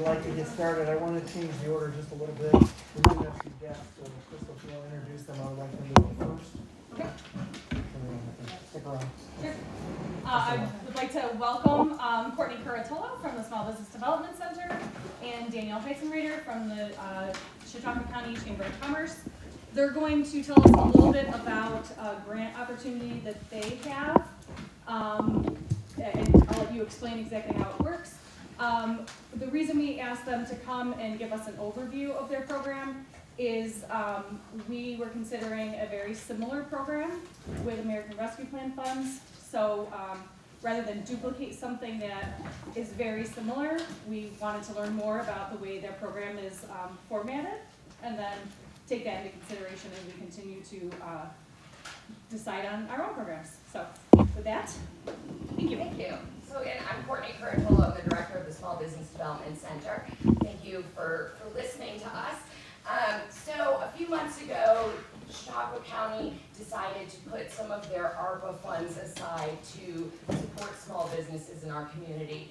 like to get started, I want to change the order just a little bit. We do have some guests, so Crystal, if you'll introduce them, I would like them to go first. Okay. Stick around. Sure. I would like to welcome Courtney Curatola from the Small Business Development Center and Danielle Heisenreiter from the Chautauqua County Chamber of Commerce. They're going to tell us a little bit about a grant opportunity that they have. And I'll let you explain exactly how it works. The reason we asked them to come and give us an overview of their program is we were considering a very similar program with American Rescue Plan funds. So rather than duplicate something that is very similar, we wanted to learn more about the way their program is formatted and then take that into consideration as we continue to decide on our own programs. So with that, thank you. Thank you. So again, I'm Courtney Curatola, I'm the director of the Small Business Development Center. Thank you for listening to us. So a few months ago, Chautauqua County decided to put some of their ARPA funds aside to support small businesses in our community.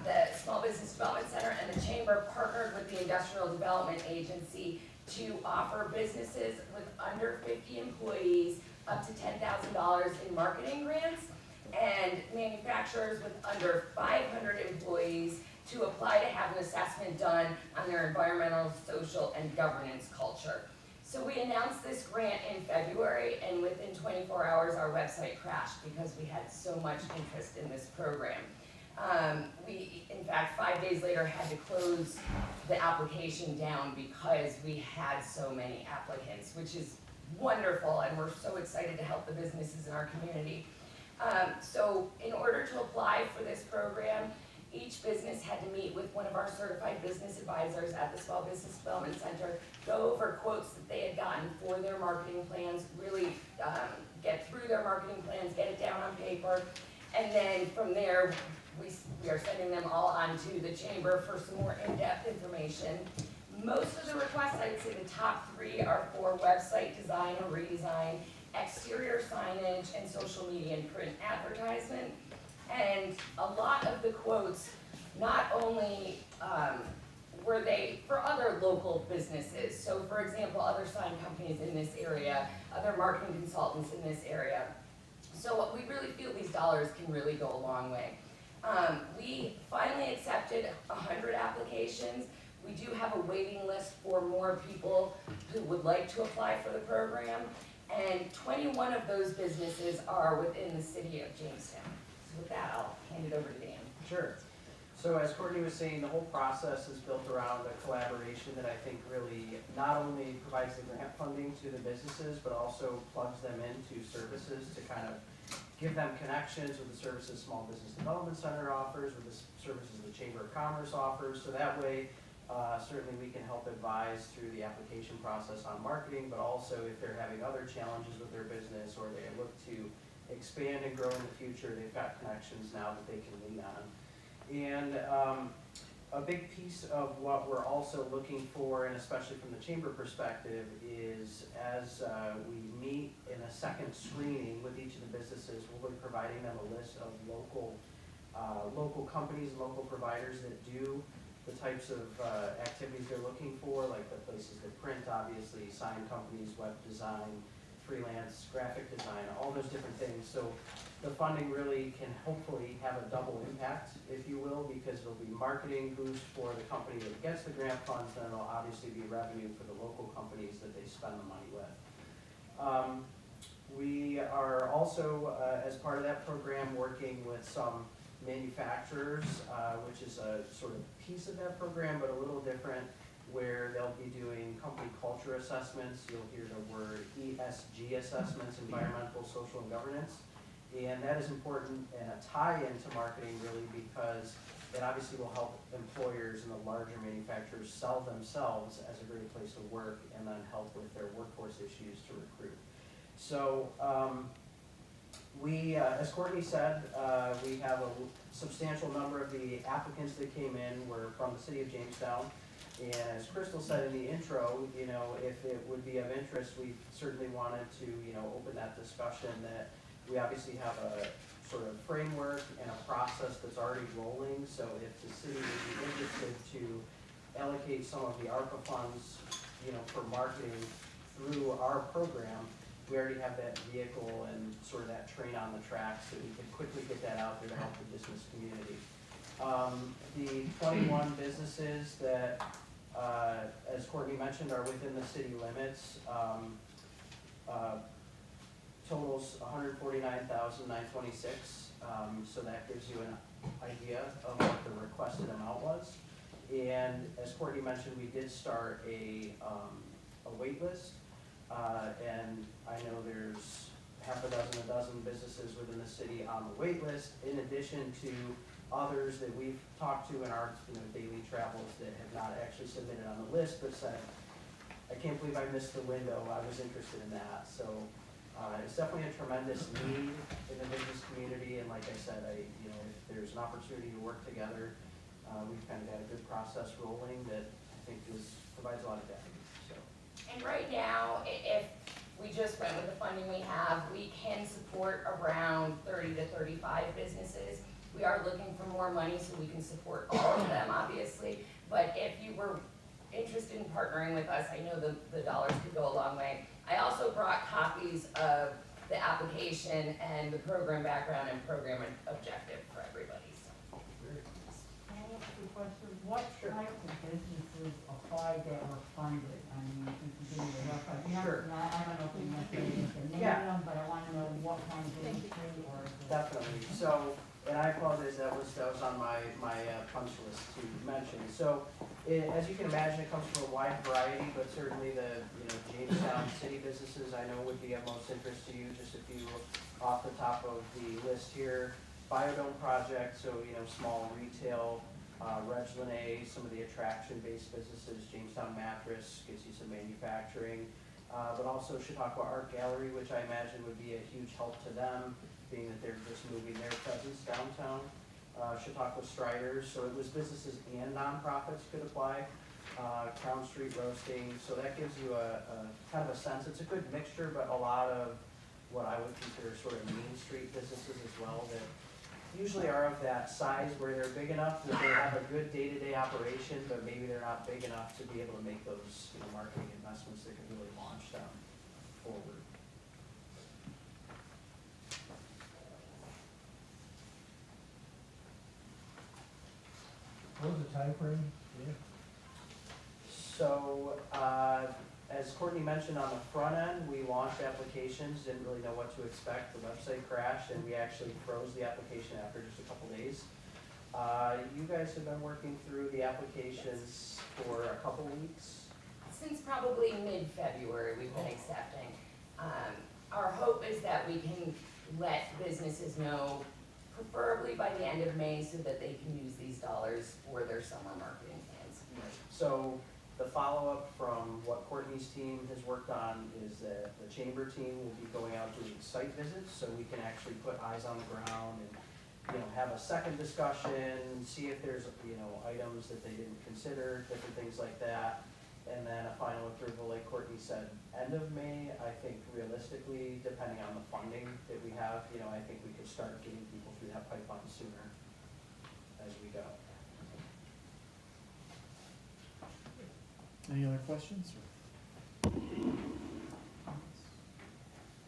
The Small Business Development Center and the Chamber partnered with the Industrial Development Agency to offer businesses with under 50 employees up to $10,000 in marketing grants, and manufacturers with under 500 employees to apply to have an assessment done on their environmental, social, and governance culture. So we announced this grant in February, and within 24 hours our website crashed because we had so much interest in this program. We, in fact, 5 days later had to close the application down because we had so many applicants, which is wonderful, and we're so excited to help the businesses in our community. So in order to apply for this program, each business had to meet with one of our certified business advisors at the Small Business Development Center, go over quotes that they had gotten for their marketing plans, really get through their marketing plans, get it down on paper, and then from there, we are sending them all on to the Chamber for some more in-depth information. Most of the requests, I would say the top 3 are for website design or redesign, exterior signage, and social media and print advertisement. And a lot of the quotes, not only were they for other local businesses, so for example, other sign companies in this area, other marketing consultants in this area. So we really feel these dollars can really go a long way. We finally accepted 100 applications. We do have a waiting list for more people who would like to apply for the program, and 21 of those businesses are within the city of Jamestown. So with that, I'll hand it over to Dan. Sure. So as Courtney was saying, the whole process is built around a collaboration that I think really not only provides the grant funding to the businesses, but also plugs them into services to kind of give them connections with the services Small Business Development Center offers, with the services the Chamber of Commerce offers. So that way, certainly we can help advise through the application process on marketing, but also if they're having other challenges with their business or they look to expand and grow in the future, they've got connections now that they can lean on. And a big piece of what we're also looking for, and especially from the Chamber perspective, is as we meet in a second screening with each of the businesses, we'll be providing them a list of local companies and local providers that do the types of activities they're looking for, like the places that print, obviously, sign companies, web design, freelance, graphic design, all those different things. So the funding really can hopefully have a double impact, if you will, because it'll be marketing boost for the company that gets the grant funds, and it'll obviously be revenue for the local companies that they spend the money with. We are also, as part of that program, working with some manufacturers, which is a sort of piece of that program, but a little different, where they'll be doing company culture assessments. You'll hear the word ESG assessments, environmental, social, and governance. And that is important and a tie-in to marketing, really, because it obviously will help employers and the larger manufacturers sell themselves as a great place to work, and then help with their workforce issues to recruit. So as Courtney said, we have a substantial number of the applicants that came in were from the city of Jamestown. And as Crystal said in the intro, if it would be of interest, we certainly wanted to, open that discussion that We obviously have a sort of framework and a process that's already rolling, so if the city would be interested to allocate some of the ARPA funds, for marketing through our program, we already have that vehicle and sort of that train on the tracks, so we can quickly get that out there to help the business community. The 21 businesses that, as Courtney mentioned, are within the city limits, totals $149,926. So that gives you an idea of what the requested amount was. And as Courtney mentioned, we did start a wait list. And I know there's half a dozen businesses within the city on the wait list, in addition to others that we've talked to in our daily travels that have not actually submitted on the list, but said, I can't believe I missed the window, I was interested in that. So it's definitely a tremendous need in the business community, and like I said, if there's an opportunity to work together, we've kind of got a good process rolling that I think provides a lot of value. So. And right now, if we just went with the funding we have, we can support around 30 to 35 businesses. We are looking for more money so we can support all of them, obviously. But if you were interested in partnering with us, I know the dollars could go a long way. I also brought copies of the application and the program background and program objective for everybody. So. Can I ask you a question? What type of businesses applied that were funded? I mean, if you can give me a rough idea. Sure. I don't know if you necessarily need to name Yeah. them, but I want to know what kind of industry or. Definitely. So, and I apologize, that was on my punch list to mention. So, as you can imagine, it comes from a wide variety, but certainly the Jamestown city businesses I know would be of most interest to you. Just a few off the top of the list here. Biodome Project, so small retail. Reg Lene, some of the attraction-based businesses. Jamestown Mattress gets you some manufacturing, but also Chautauqua Art Gallery, which I imagine would be a huge help to them, being that they're just moving their presence downtown. Chautauqua Striders, so it was businesses and nonprofits could apply. Crown Street Roasting, so that gives you a kind of a sense. It's a good mixture, but a lot of what I would consider sort of Main Street businesses as well that usually are of that size where they're big enough that they have a good day-to-day operation, but maybe they're not big enough to be able to make those marketing investments that can really launch them forward. What was the time frame? Yeah. So, as Courtney mentioned on the front end, we launched applications, didn't really know what to expect. The website crashed, and we actually froze the application after just a couple days. You guys have been working through the applications for a couple weeks. Since probably mid-February, we've been accepting. Our hope is that we can let businesses know, preferably by the end of May, so that they can use these dollars for their summer marketing plans. So the follow-up from what Courtney's team has worked on is that the chamber team will be going out doing site visits, so we can actually put eyes on the ground and have a second discussion, see if there's items that they didn't consider, different things like that. And then a final approval, like Courtney said, end of May. I think realistically, depending on the funding that we have, I think we could start getting people through that pipeline sooner as we go. Any other questions?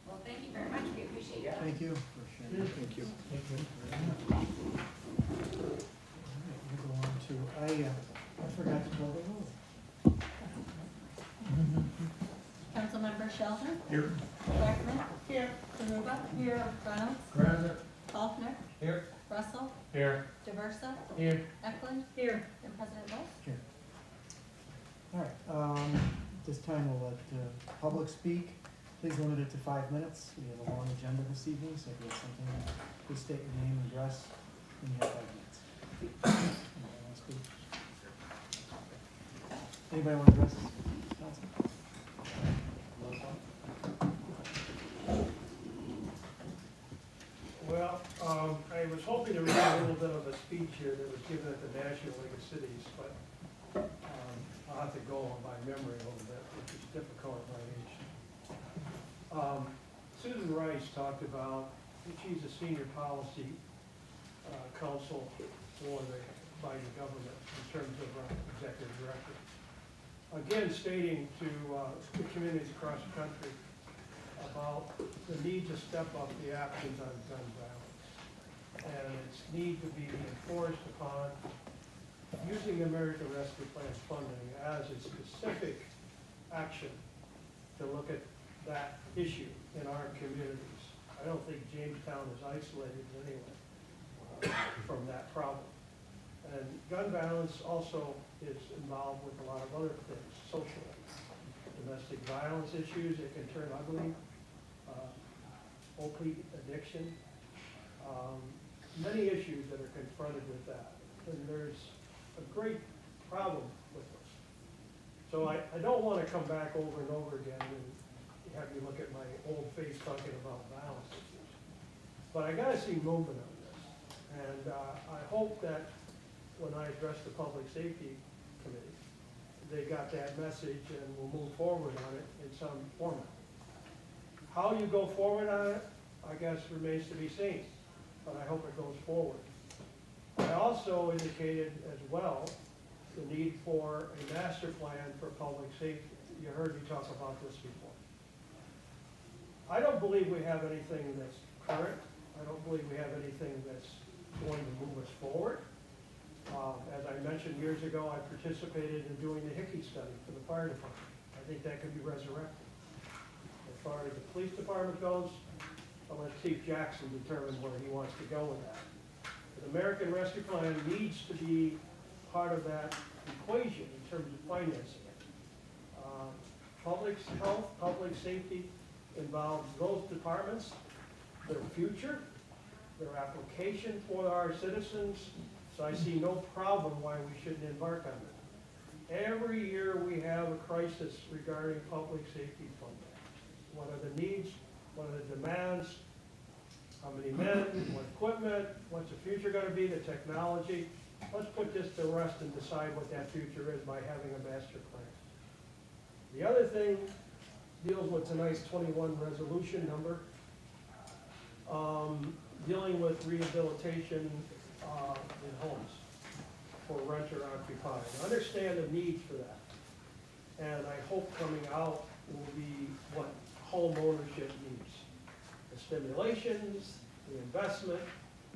Well, thank you very much, we appreciate it. Thank you for sharing. Thank you. Thank you. We'll go on to, I forgot to call the roll. Councilmember Shelton. Here. Blackman. Here. Karuba. Here. Reynolds. Present. Faulkner. Here. Russell. Here. Diversa. Here. Eklund. Here. And President Bowles. Here. All right, this time we'll let the public speak. Please limit it to 5 minutes. We have a long agenda this evening, so if you have something, please state your name and address, and you have 5 minutes. Anybody want to speak? Anybody want to address council? Well, I was hoping to read a little bit of a speech here that was given at the National League of Cities, but I'll have to go on by memory a little bit, which is difficult at my age. Susan Rice talked about she's a senior policy counsel for the Biden government in terms of executive director. Again, stating to the communities across the country about the need to step up the actions on gun violence and its need to be enforced upon using the American Rescue Plan funding as a specific action to look at that issue in our communities. I don't think Jamestown is isolated in any way from that problem. And gun violence also is involved with a lot of other things, social, domestic violence issues that can turn ugly, opiate addiction, many issues that are confronted with that. And there's a great problem with this. So I don't want to come back over and over again and have you look at my old face talking about violence issues. But I got to see movement on this. And I hope that when I address the Public Safety Committee, they got that message and we'll move forward on it in some format. How you go forward on it, I guess, remains to be seen, but I hope it goes forward. I also indicated as well the need for a master plan for public safety. You heard me talk about this before. I don't believe we have anything that's current. I don't believe we have anything that's going to move us forward. As I mentioned years ago, I participated in doing the Hickey study for the fire department. I think that could be resurrected. As far as the police department goes, I'll let Chief Jackson determine where he wants to go with that. The American Rescue Plan needs to be part of that equation in terms of financing it. Public health, public safety involves those departments, their future, their application for our citizens, so I see no problem why we shouldn't embark on it. Every year we have a crisis regarding public safety funding. What are the needs? What are the demands? How many men? What equipment? What's the future going to be? The technology? Let's put this to rest and decide what that future is by having a master plan. The other thing deals with tonight's 21 resolution number, dealing with rehabilitation in homes for renter occupied. I understand the need for that. And I hope coming out will be what home ownership needs. The stimulations, the investment,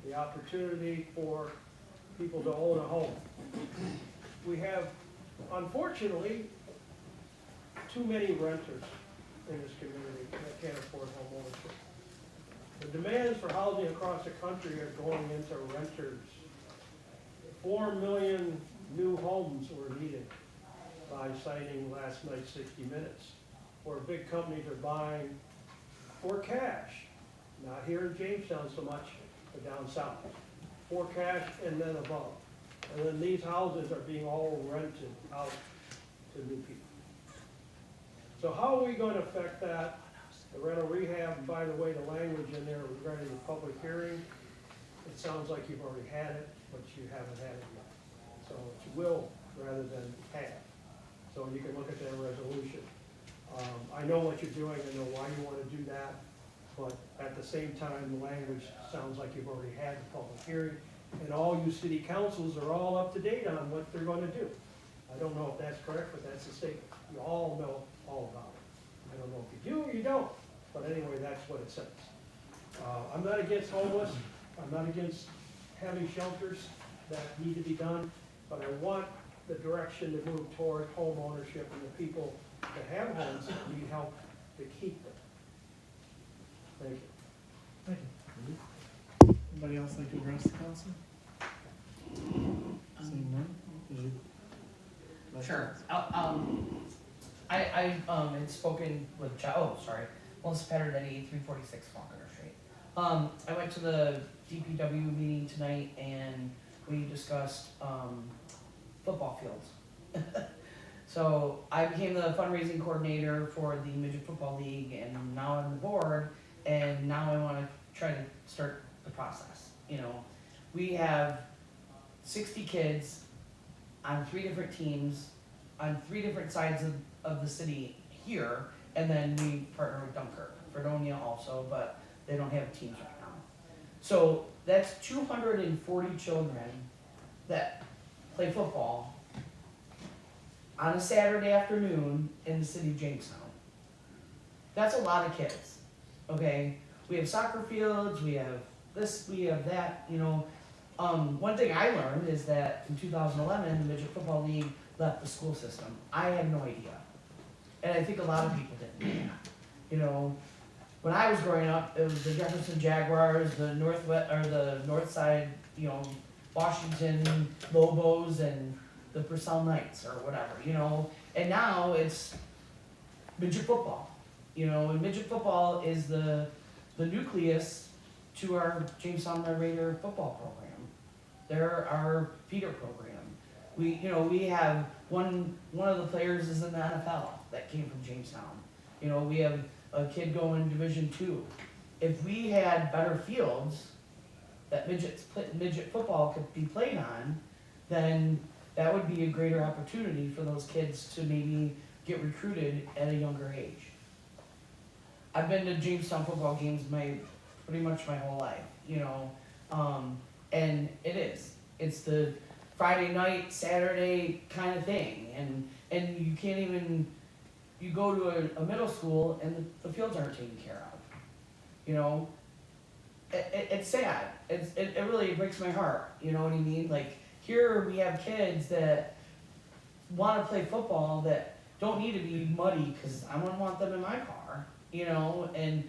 the opportunity for people to own a home. We have, unfortunately, too many renters in this community that can't afford home ownership. The demands for housing across the country are going into renters. 4 million new homes were needed by citing last night's 60 Minutes, where big companies are buying for cash, not here in Jamestown so much, but down south, for cash and then above. And then these houses are being all rented out to new people. So how are we going to affect that? The rental rehab, and by the way, the language in there regarding the public hearing, it sounds like you've already had it, but you haven't had it yet. So it's will rather than have. So you can look at that resolution. I know what you're doing, I know why you want to do that, but at the same time, the language sounds like you've already had the public hearing, and all you city councils are all up to date on what they're going to do. I don't know if that's correct, but that's the statement. You all know all about it. I don't know if you do or you don't, but anyway, that's what it says. I'm not against homeless, I'm not against having shelters that need to be done, but I want the direction to move toward home ownership and the people that have homes that need help to keep them. Thank you. Thank you. Anybody else like to address the council? Seeing none? Did you like Sure. to- I had spoken with Melissa Patterdetti, 346 Faulkner Street. I went to the DPW meeting tonight and we discussed football fields. So I became the fundraising coordinator for the Midget Football League, and now I'm the board, and now I want to try to start the process. You know, we have 60 kids on 3 different teams on 3 different sides of the city here, and then we partner with Dunkirk, Fredonia also, but they don't have teams right now. So that's 240 children that play football on a Saturday afternoon in the city of Jamestown. That's a lot of kids, okay? We have soccer fields, we have this, we have that, you know. One thing I learned is that in 2011, the Midget Football League left the school system. I had no idea. And I think a lot of people didn't. You know, when I was growing up, it was the Jefferson Jaguars, the Northwest, or the North Side, you know, Washington Lobos, and the Purcell Knights, or whatever, you know. And now it's midget football, you know, and midget football is the nucleus to our Jamestown Red Raider football program. They're our feeder program. We have one of the players is in the NFL that came from Jamestown. You know, we have a kid going Division II. If we had better fields that midget football could be played on, then that would be a greater opportunity for those kids to maybe get recruited at a younger age. I've been to Jamestown football games pretty much my whole life, you know, and it's the Friday night, Saturday kind of thing, and you can't even, you go to a middle school and the fields aren't taken care of, you know. It's sad. It really breaks my heart, you know what I mean? Like, here we have kids that want to play football that don't need to be muddy because I wouldn't want them in my car, you know, and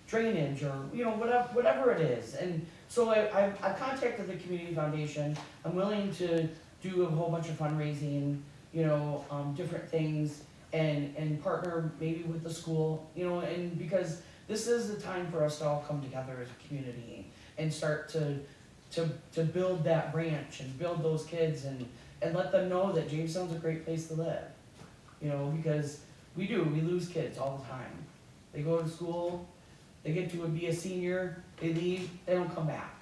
drainage or, you know, whatever it is. And so I've contacted the Community Foundation. I'm willing to do a whole bunch of fundraising, you know, different things, and partner maybe with the school, you know, and because this is the time for us to all come together as a community and start to build that branch and build those kids and let them know that Jamestown's a great place to live. You know, because we lose kids all the time. They go to school, they get to be a senior, they leave, they don't come back.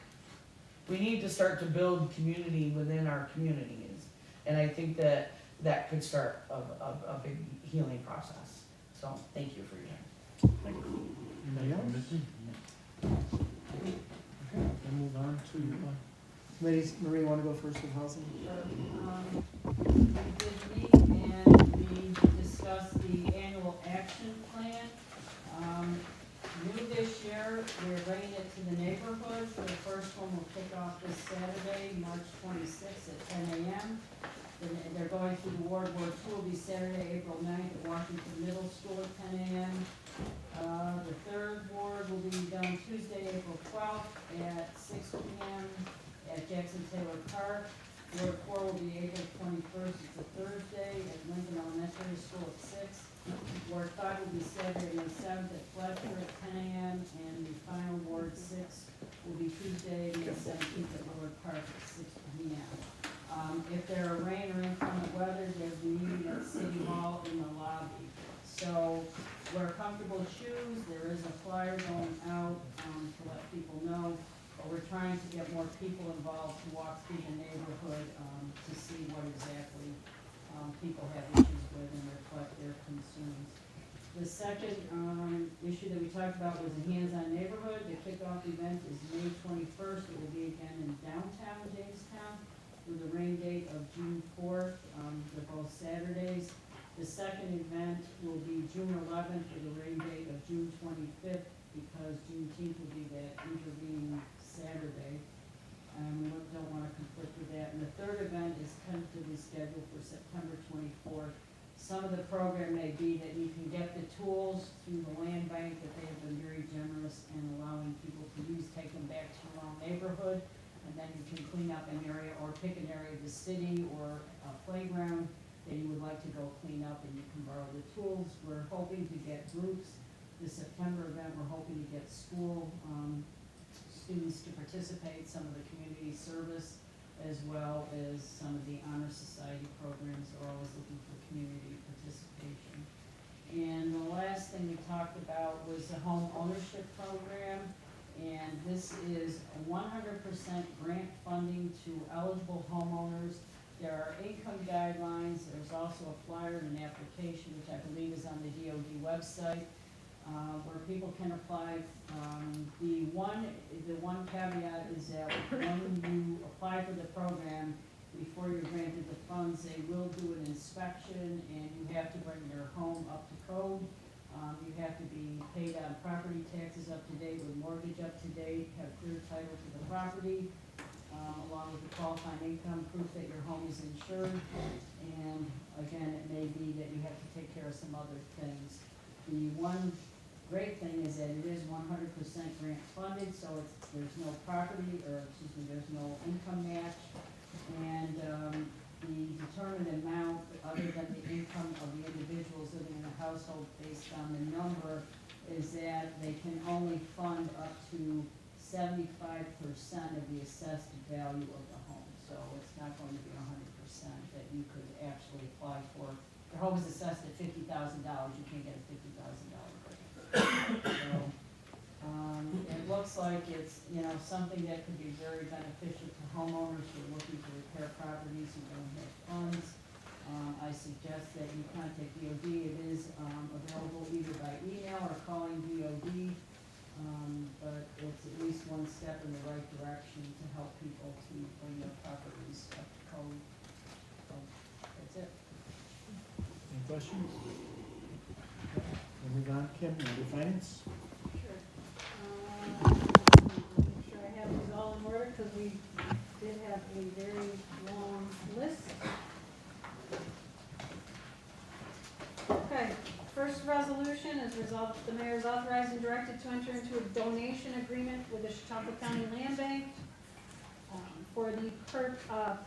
We need to start to build community within our communities. And I think that could start a big healing process. So thank you for your time. Anybody else? Okay, we'll move on to committees. Marie, you want to go first with housing? We did meet and we discussed the annual action plan. New this year, we're bringing it to the neighborhoods. The first one will kick off this Saturday, March 26th at 10 a.m. Then they're going through the ward. Ward 2 will be Saturday, April 9th at Washington Middle School at 10 a.m. The third ward will be done Tuesday, April 12th at 6 p.m. at Jackson Taylor Park. Ward 4 will be April 21st, it's a Thursday, at Lincoln Elementary School at 6. Ward 5 will be Saturday, May 7th at Fletcher at 10 a.m. And the final Ward 6 will be Tuesday, May 17th at Lower Park at 6 p.m. If there are rain or inclement weather, there's a meeting at City Hall in the lobby. So wear comfortable shoes. There is a flyer going out to let people know. But we're trying to get more people involved to walk through the neighborhood to see what exactly people have issues with and reflect their concerns. The second issue that we talked about was the hands-on neighborhood. The kickoff event is May 21st. It will be again in downtown Jamestown with a rain date of June 4th. They're both Saturdays. The second event will be June 11th with a rain date of June 25th because Juneteenth will be that intervening Saturday. We don't want to conflict with that. And the third event is tentatively scheduled for September 24th. Some of the program may be that you can get the tools through the land bank that they have been very generous in allowing people to use, take them back to your own neighborhood, and then you can clean up an area or pick an area of the city or a playground that you would like to go clean up and you can borrow the tools. We're hoping to get groups. The September event, we're hoping to get school students to participate, some of the community service, as well as some of the honor society programs are always looking for community participation. And the last thing we talked about was the home ownership program, and this is 100% grant funding to eligible homeowners. There are income guidelines. There's also a flyer and an application, which I believe is on the DOD website. where people can apply. The one caveat is that when you apply for the program, before you're granted the funds, they will do an inspection, and you have to bring your home up to code. You have to be paid on property taxes up to date, with mortgage up to date, have clear title to the property, along with the qualifying income proof that your home is insured. And again, it may be that you have to take care of some other things. The one great thing is that it is 100% grant funded, so there's no property, there's no income match. And the determined amount, other than the income of the individuals living in the household based on the number, is that they can only fund up to 75% of the assessed value of the home. So it's not going to be 100% that you could actually apply for. Your home is assessed at $50,000, you can't get a $50,000 grant. So, it looks like it's, something that could be very beneficial to homeowners who are looking to repair properties and don't have funds. I suggest that you contact DOD. It is available either by email or calling DOD. But it's at least one step in the right direction to help people to bring their properties up to code. So that's it. Any questions? We'll move on. Kim, under finance? Sure. Make sure I have these all in order, because we did have a very long list. Okay, first resolution is resolved that the mayor is authorized and directed to enter into a donation agreement with the Chautauqua County Land Bank for the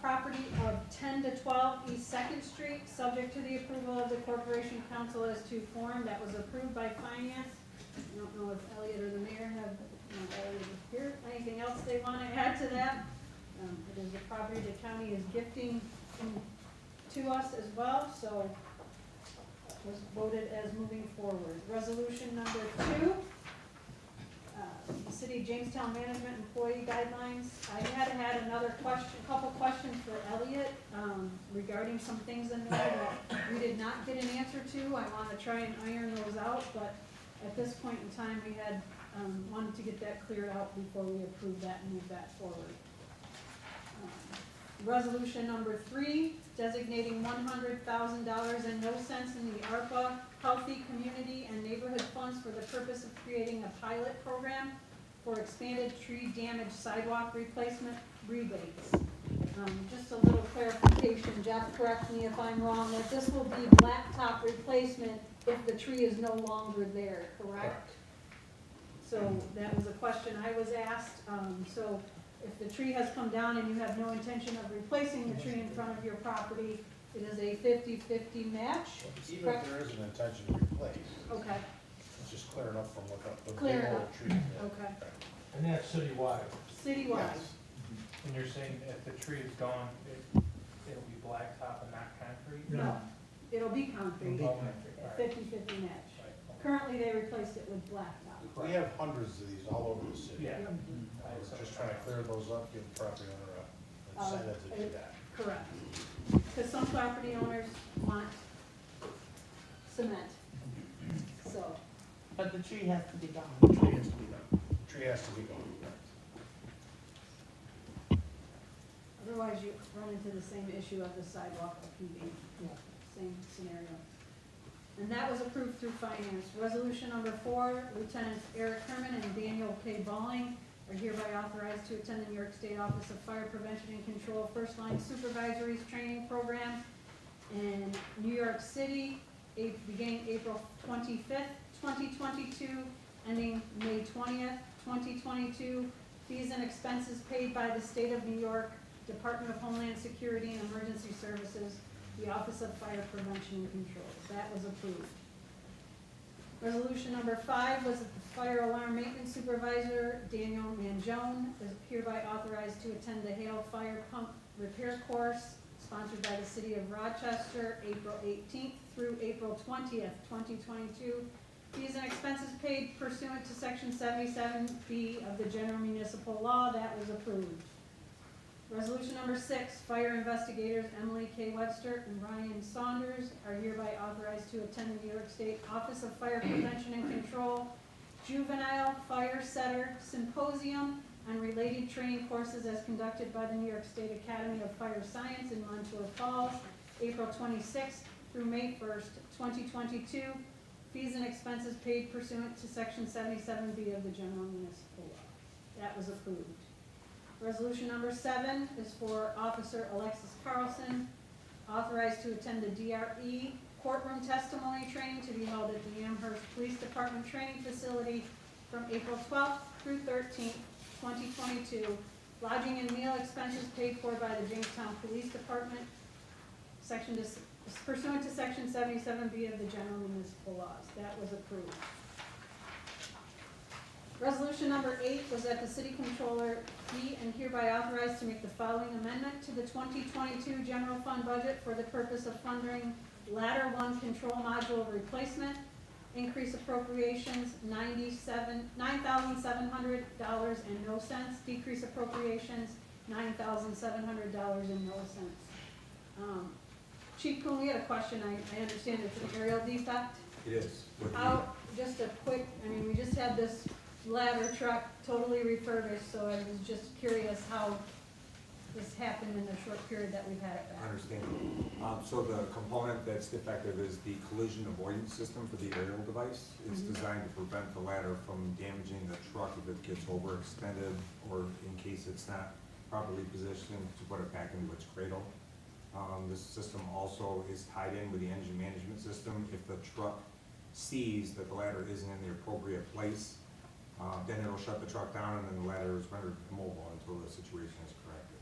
property of 10 to 12 East 2nd Street, subject to the approval of the Corporation Council as to form. That was approved by Finance. I don't know if Elliot or the mayor have, Elliot is here, anything else they want to add to that? It is a property the county is gifting to us as well, so was voted as moving forward. Resolution number 2, the City of Jamestown Management Employee Guidelines. I had another couple questions for Elliot regarding some things in there that we did not get an answer to. I want to try and iron those out, but at this point in time, we had wanted to get that cleared out before we approve that and move that forward. Resolution number 3, designating $100,000 and no cents in the ARPA Healthy Community and Neighborhood Funds for the purpose of creating a pilot program for expanded tree damage sidewalk replacement rebates. Just a little clarification, Jeff, correct me if I'm wrong, that this will be blacktop replacement if the tree is no longer there, correct? So that was a question I was asked. So if the tree has come down and you have no intention of replacing the tree in front of your property, it is a 50-50 match. Even if there is an intention to replace, Okay, it's just clearing up from what the Clear big it old up. tree. okay. And that's citywide. Citywide, Yes. And you're saying if the tree is gone, it'll be blacktop and not concrete? no, it'll be concrete, Oh, concrete, all a right. 50-50 match. Right. Currently, they replaced it with blacktop. We have hundreds of these all over the city. Yeah. We're just trying to clear those up, give the property owner an incentive to do that. Correct. Because some property owners want cement, so. But the tree has to be gone. Tree has to be done. Tree has to be gone. Otherwise, you run into the same issue of the sidewalk upheaving, same scenario. And that was approved through finance. Resolution number 4, Lieutenants Eric Herman and Daniel K. Balling are hereby authorized to attend the New York State Office of Fire Prevention and Control First Line Supervisories Training Program in New York City, beginning April 25th, 2022, ending May 20th, 2022. Fees and expenses paid by the State of New York Department of Homeland Security and Emergency Services, the Office of Fire Prevention and Control. That was approved. Resolution number 5 was that the Fire Alarm Maintenance Supervisor, Daniel Mangione, is hereby authorized to attend the Hale Fire Pump Repair Course, sponsored by the City of Rochester, April 18th through April 20th, 2022. Fees and expenses paid pursuant to Section 77B of the General Municipal Law. That was approved. Resolution number 6, fire investigators Emily K. Webster and Ryan Saunders are hereby authorized to attend the New York State Office of Fire Prevention and Control Juvenile Fire Setter Symposium and related training courses as conducted by the New York State Academy of Fire Science in Montour Falls, April 26th through May 1st, 2022. Fees and expenses paid pursuant to Section 77B of the General Municipal Law. That was approved. Resolution number 7 is for Officer Alexis Carlson, authorized to attend the DRE courtroom testimony training to be held at the Amherst Police Department Training Facility from April 12th through 13th, 2022. Lodging and meal expenses paid for by the Jamestown Police Department, pursuant to Section 77B of the General Municipal Laws. That was approved. Resolution number 8 was that the city controller be and hereby authorized to make the following amendment to the 2022 general fund budget for the purpose of funding Ladder 1 control module replacement. Increase appropriations $9,700.00. Decrease appropriations $9,700.00. Chief Kuhn, we had a question. I understand it's an aerial defect. It is. How, just a quick, we just had this ladder truck totally refurbished, so I was just curious how this happened in the short period that we've had it back. Understandable. So the component that's defective is the collision avoidance system for the aerial device. It's designed to prevent the ladder from damaging the truck if it gets overextended or in case it's not properly positioned to put it back into its cradle. This system also is tied in with the engine management system. If the truck sees that the ladder isn't in the appropriate place, then it'll shut the truck down and then the ladder is rendered immobile until the situation is corrected.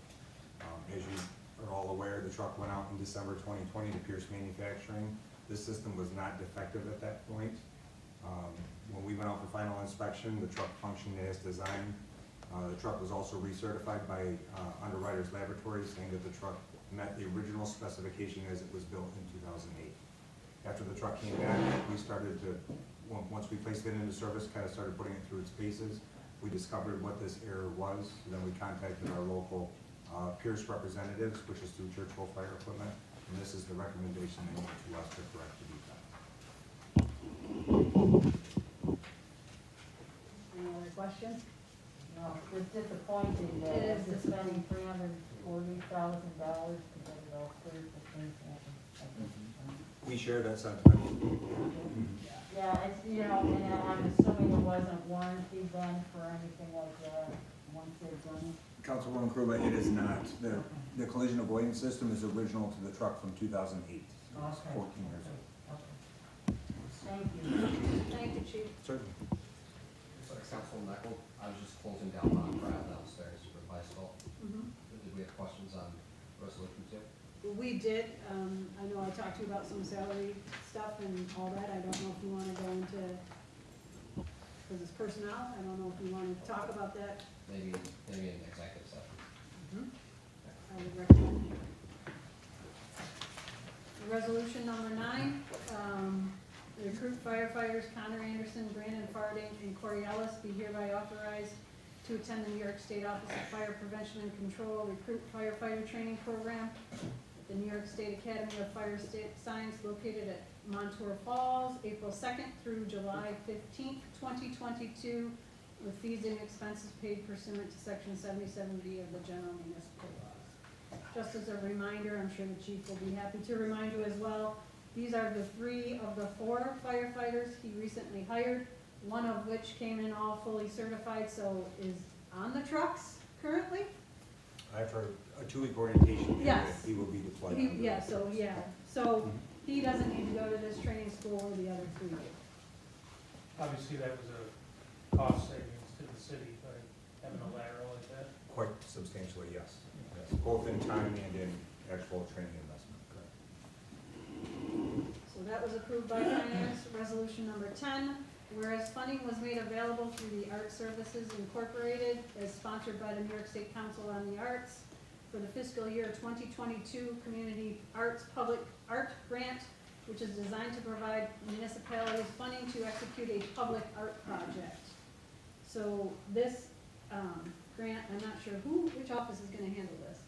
As you are all aware, the truck went out in December 2020 to Pierce Manufacturing. This system was not defective at that point. When we went out for final inspection, the truck functioned as designed. The truck was also recertified by Underwriters Laboratories, saying that the truck met the original specification as it was built in 2008. After the truck came back, we started to, once we placed it into service, kind of started putting it through its paces. We discovered what this error was, then we contacted our local Pierce representatives, which is through Churchill Fire Equipment, and this is the recommendation they made to us to correct the defect. Any other questions? No, it's disappointing that It is it's spending $340,000 to get it all cleared for things to happen. We share that sentiment. Yeah, it's, and I'm assuming it wasn't warranty then for anything like that, once they're done. Councilwoman Kruba, it is not. The collision avoidance system is original to the truck from 2008. So it's 14 years old. Okay. Thank you. Thank you, Chief. Certainly. Councilman Neckel, I was just closing down on Pratt downstairs for the bicycle. Did we have questions on resolution 2? We did, I know I talked to you about some salary stuff and all that. I don't know if you want to go into, because it's personnel, I don't know if you want to talk about that. Maybe in executive session. I would recommend. Resolution number 9, recruit firefighters Connor Anderson, Brandon Farding, and Corey Ellis be hereby authorized to attend the New York State Office of Fire Prevention and Control Recruit Firefighter Training Program at the New York State Academy of Fire Science located at Montour Falls, April 2nd through July 15th, 2022, with fees and expenses paid pursuant to Section 77B of the General Municipal Laws. Just as a reminder, I'm sure the chief will be happy to remind you as well, these are the 3 of the 4 firefighters he recently hired, one of which came in all fully certified, so is on the trucks currently. After a 2-week orientation period, Yes. he will be deployed. So he doesn't need to go to this training school where the other 3 do. Obviously, that was a cost savings to the city by having a lateral like that. Quite substantially, yes. Yes. Both in time and in actual training investment, correct. So that was approved by Finance. Resolution number 10, whereas funding was made available through the Art Services Incorporated as sponsored by the New York State Council on the Arts for the fiscal year 2022 Community Arts Public Art Grant, which is designed to provide municipalities funding to execute a public art project. So this grant, I'm not sure which office is gonna handle this?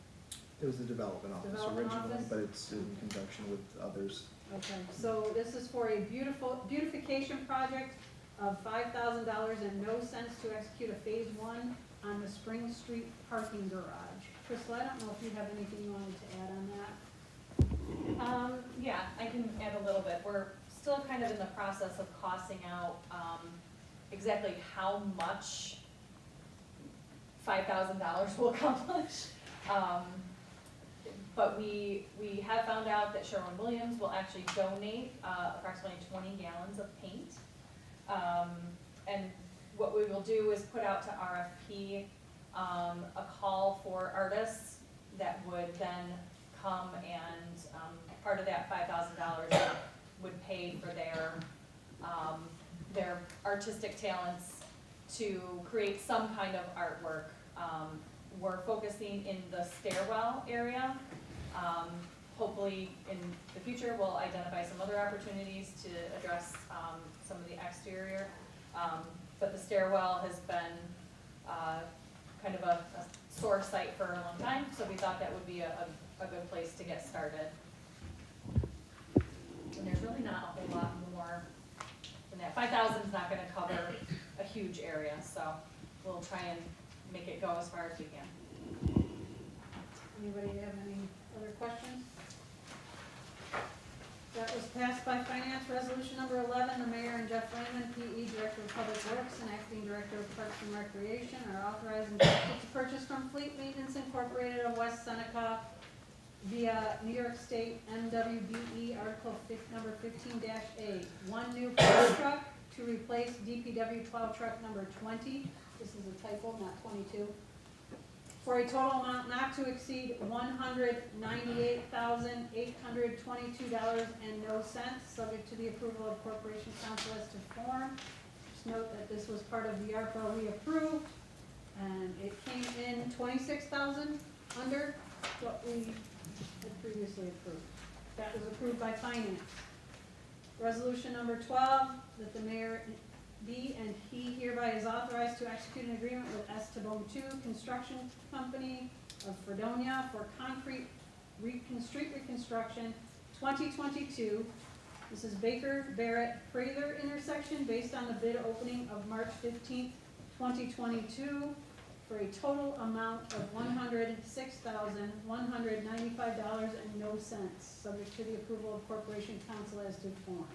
It was the development office Development originally, office? but it's in conjunction with others. Okay, so this is for a beautification project of $5,000 and no cents to execute a phase 1 on the Spring Street parking garage. Crystal, I don't know if you have anything you wanted to add on that? Yeah, I can add a little bit. We're still kind of in the process of costing out, exactly how much $5,000 will accomplish. But we have found out that Sherwin-Williams will actually donate, approximately 20 gallons of paint. And what we will do is put out to RFP, a call for artists that would then come and, part of that $5,000 would pay for their artistic talents to create some kind of artwork. We're focusing in the stairwell area. Hopefully in the future, we'll identify some other opportunities to address, some of the exterior. But the stairwell has been, kind of a sore site for a long time, so we thought that would be a good place to get started. And there's really not a whole lot more than that. 5,000 is not gonna cover a huge area, so we'll try and make it go as far as we can. Anybody have any other questions? That was passed by finance. Resolution number 11, the mayor and Jeff Raymond, PE Director of Public Works and Acting Director of Parks and Recreation, are authorized and directed to purchase from Fleet Maintenance Incorporated of West Seneca via New York State MWBE Article number 15-A, one new plow truck to replace DPW plow truck number 20. This is a typo, not 22. For a total amount not to exceed $198,822 and no cents, subject to the approval of Corporation Council as to form. Just note that this was part of the ARPA we approved, and it came in 26,000 under what we had previously approved. That was approved by finance. Resolution number 12, that the mayor be and he hereby is authorized to execute an agreement with Estabone 2 Construction Company of Fredonia for concrete street reconstruction 2022. This is Baker Barrett Prather intersection based on the bid opening of March 15th, 2022 for a total amount of $106,195 and no cents, subject to the approval of Corporation Council as to form.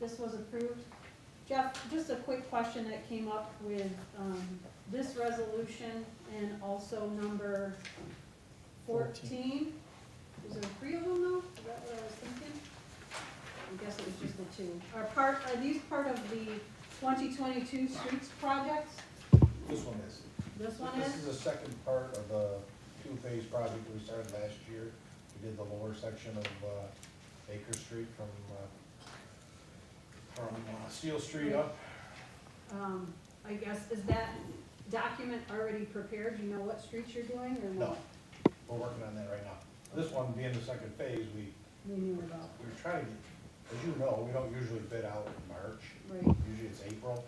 This was approved. Jeff, just a quick question that came up with this resolution and also number 14. Is there 3 of them though? Is that what I was thinking? I guess it was just the 2. Are these part of the 2022 streets projects? This one is. This one is? This is the second part of the 2-phase project that we started last year. We did the lower section of Baker Street from Steel Street up. I guess, is that document already prepared? Do you know what streets you're doing or no? No, we're working on that right now. This one being the second phase, we We knew about, we're trying to, as you know, we don't usually bid out in March. right, Usually it's April.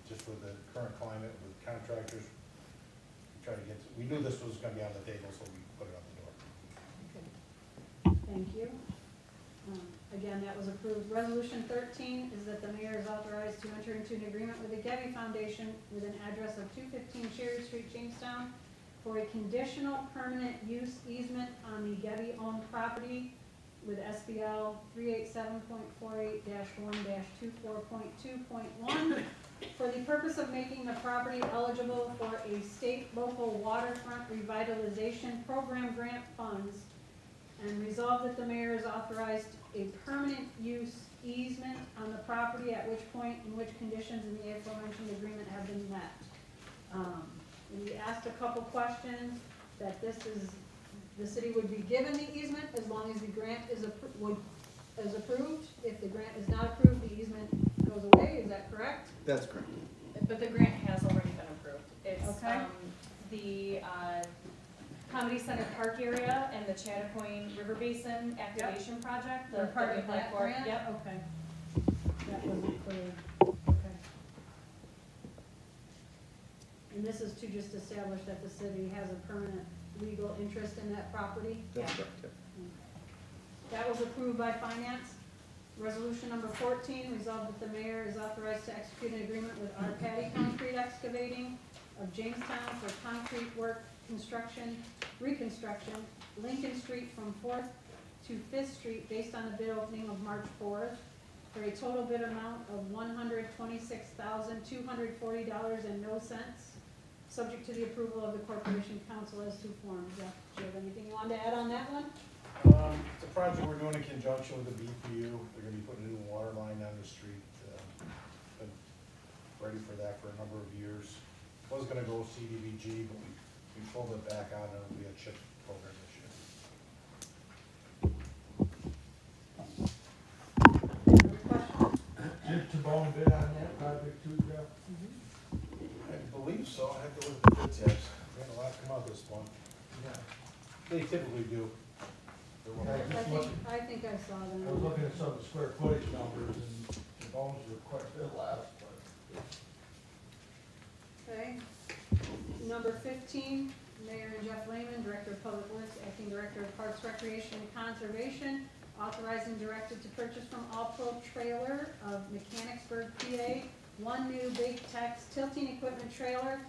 Just with the current climate with contractors, we try to get, we knew this was gonna be on the table, so we put it on the door. okay. Thank you. Again, that was approved. Resolution 13 is that the mayor is authorized to enter into an agreement with the Getty Foundation with an address of 215 Cherry Street, Jamestown, for a conditional permanent use easement on the Getty-owned property with SBL 387.48-1-24.2.1 for the purpose of making the property eligible for a state local waterfront revitalization program grant funds, and resolved that the mayor is authorized a permanent use easement on the property at which point and which conditions in the aforementioned agreement have been met. We asked a couple questions, that this is, the city would be given the easement as long as the grant is approved. If the grant is not approved, the easement goes away, is that correct? That's correct. But the grant has already been approved. It's, Okay. The, Comedy Center Park area and the Chattacoin River Basin Activation Project. They're part we of applied that for. grant? Yep. Okay. That wasn't clear, okay. And this is to just establish that the city has a permanent legal interest in that property. That's correct, yeah. That was approved by finance. Resolution number 14, resolved that the mayor is authorized to execute an agreement with Arcady Concrete Excavating of Jamestown for concrete work, reconstruction, Lincoln Street from 4th to 5th Street based on the bid opening of March 4th for a total bid amount of $126,240.00, subject to the approval of the corporation council as to form. Jeff, do you have anything you want to add on that one? It's a project we're doing in conjunction with the BPU. They're gonna be putting a new water line down the street. Been ready for that for a number of years. Was gonna go CDBG, but we pulled it back on, and it'll be a CHIP program this year. Other questions? Did Tabone bid on that project too, Jeff? I believe so. I have to look at the bid tabs. We had a lot come out this one. Yeah. They typically do. They're one of Yeah. the- I think I saw them. I was looking at some of the square footage numbers and Tabone's were quite a bit less, but. Okay. Number 15, Mayor and Jeff Lehman, Director of Public Works, Acting Director of Parks, Recreation, and Conservation, authorized and directed to purchase from All Pro Trailer of Mechanicsburg, PA, one new Big Tex tilting equipment trailer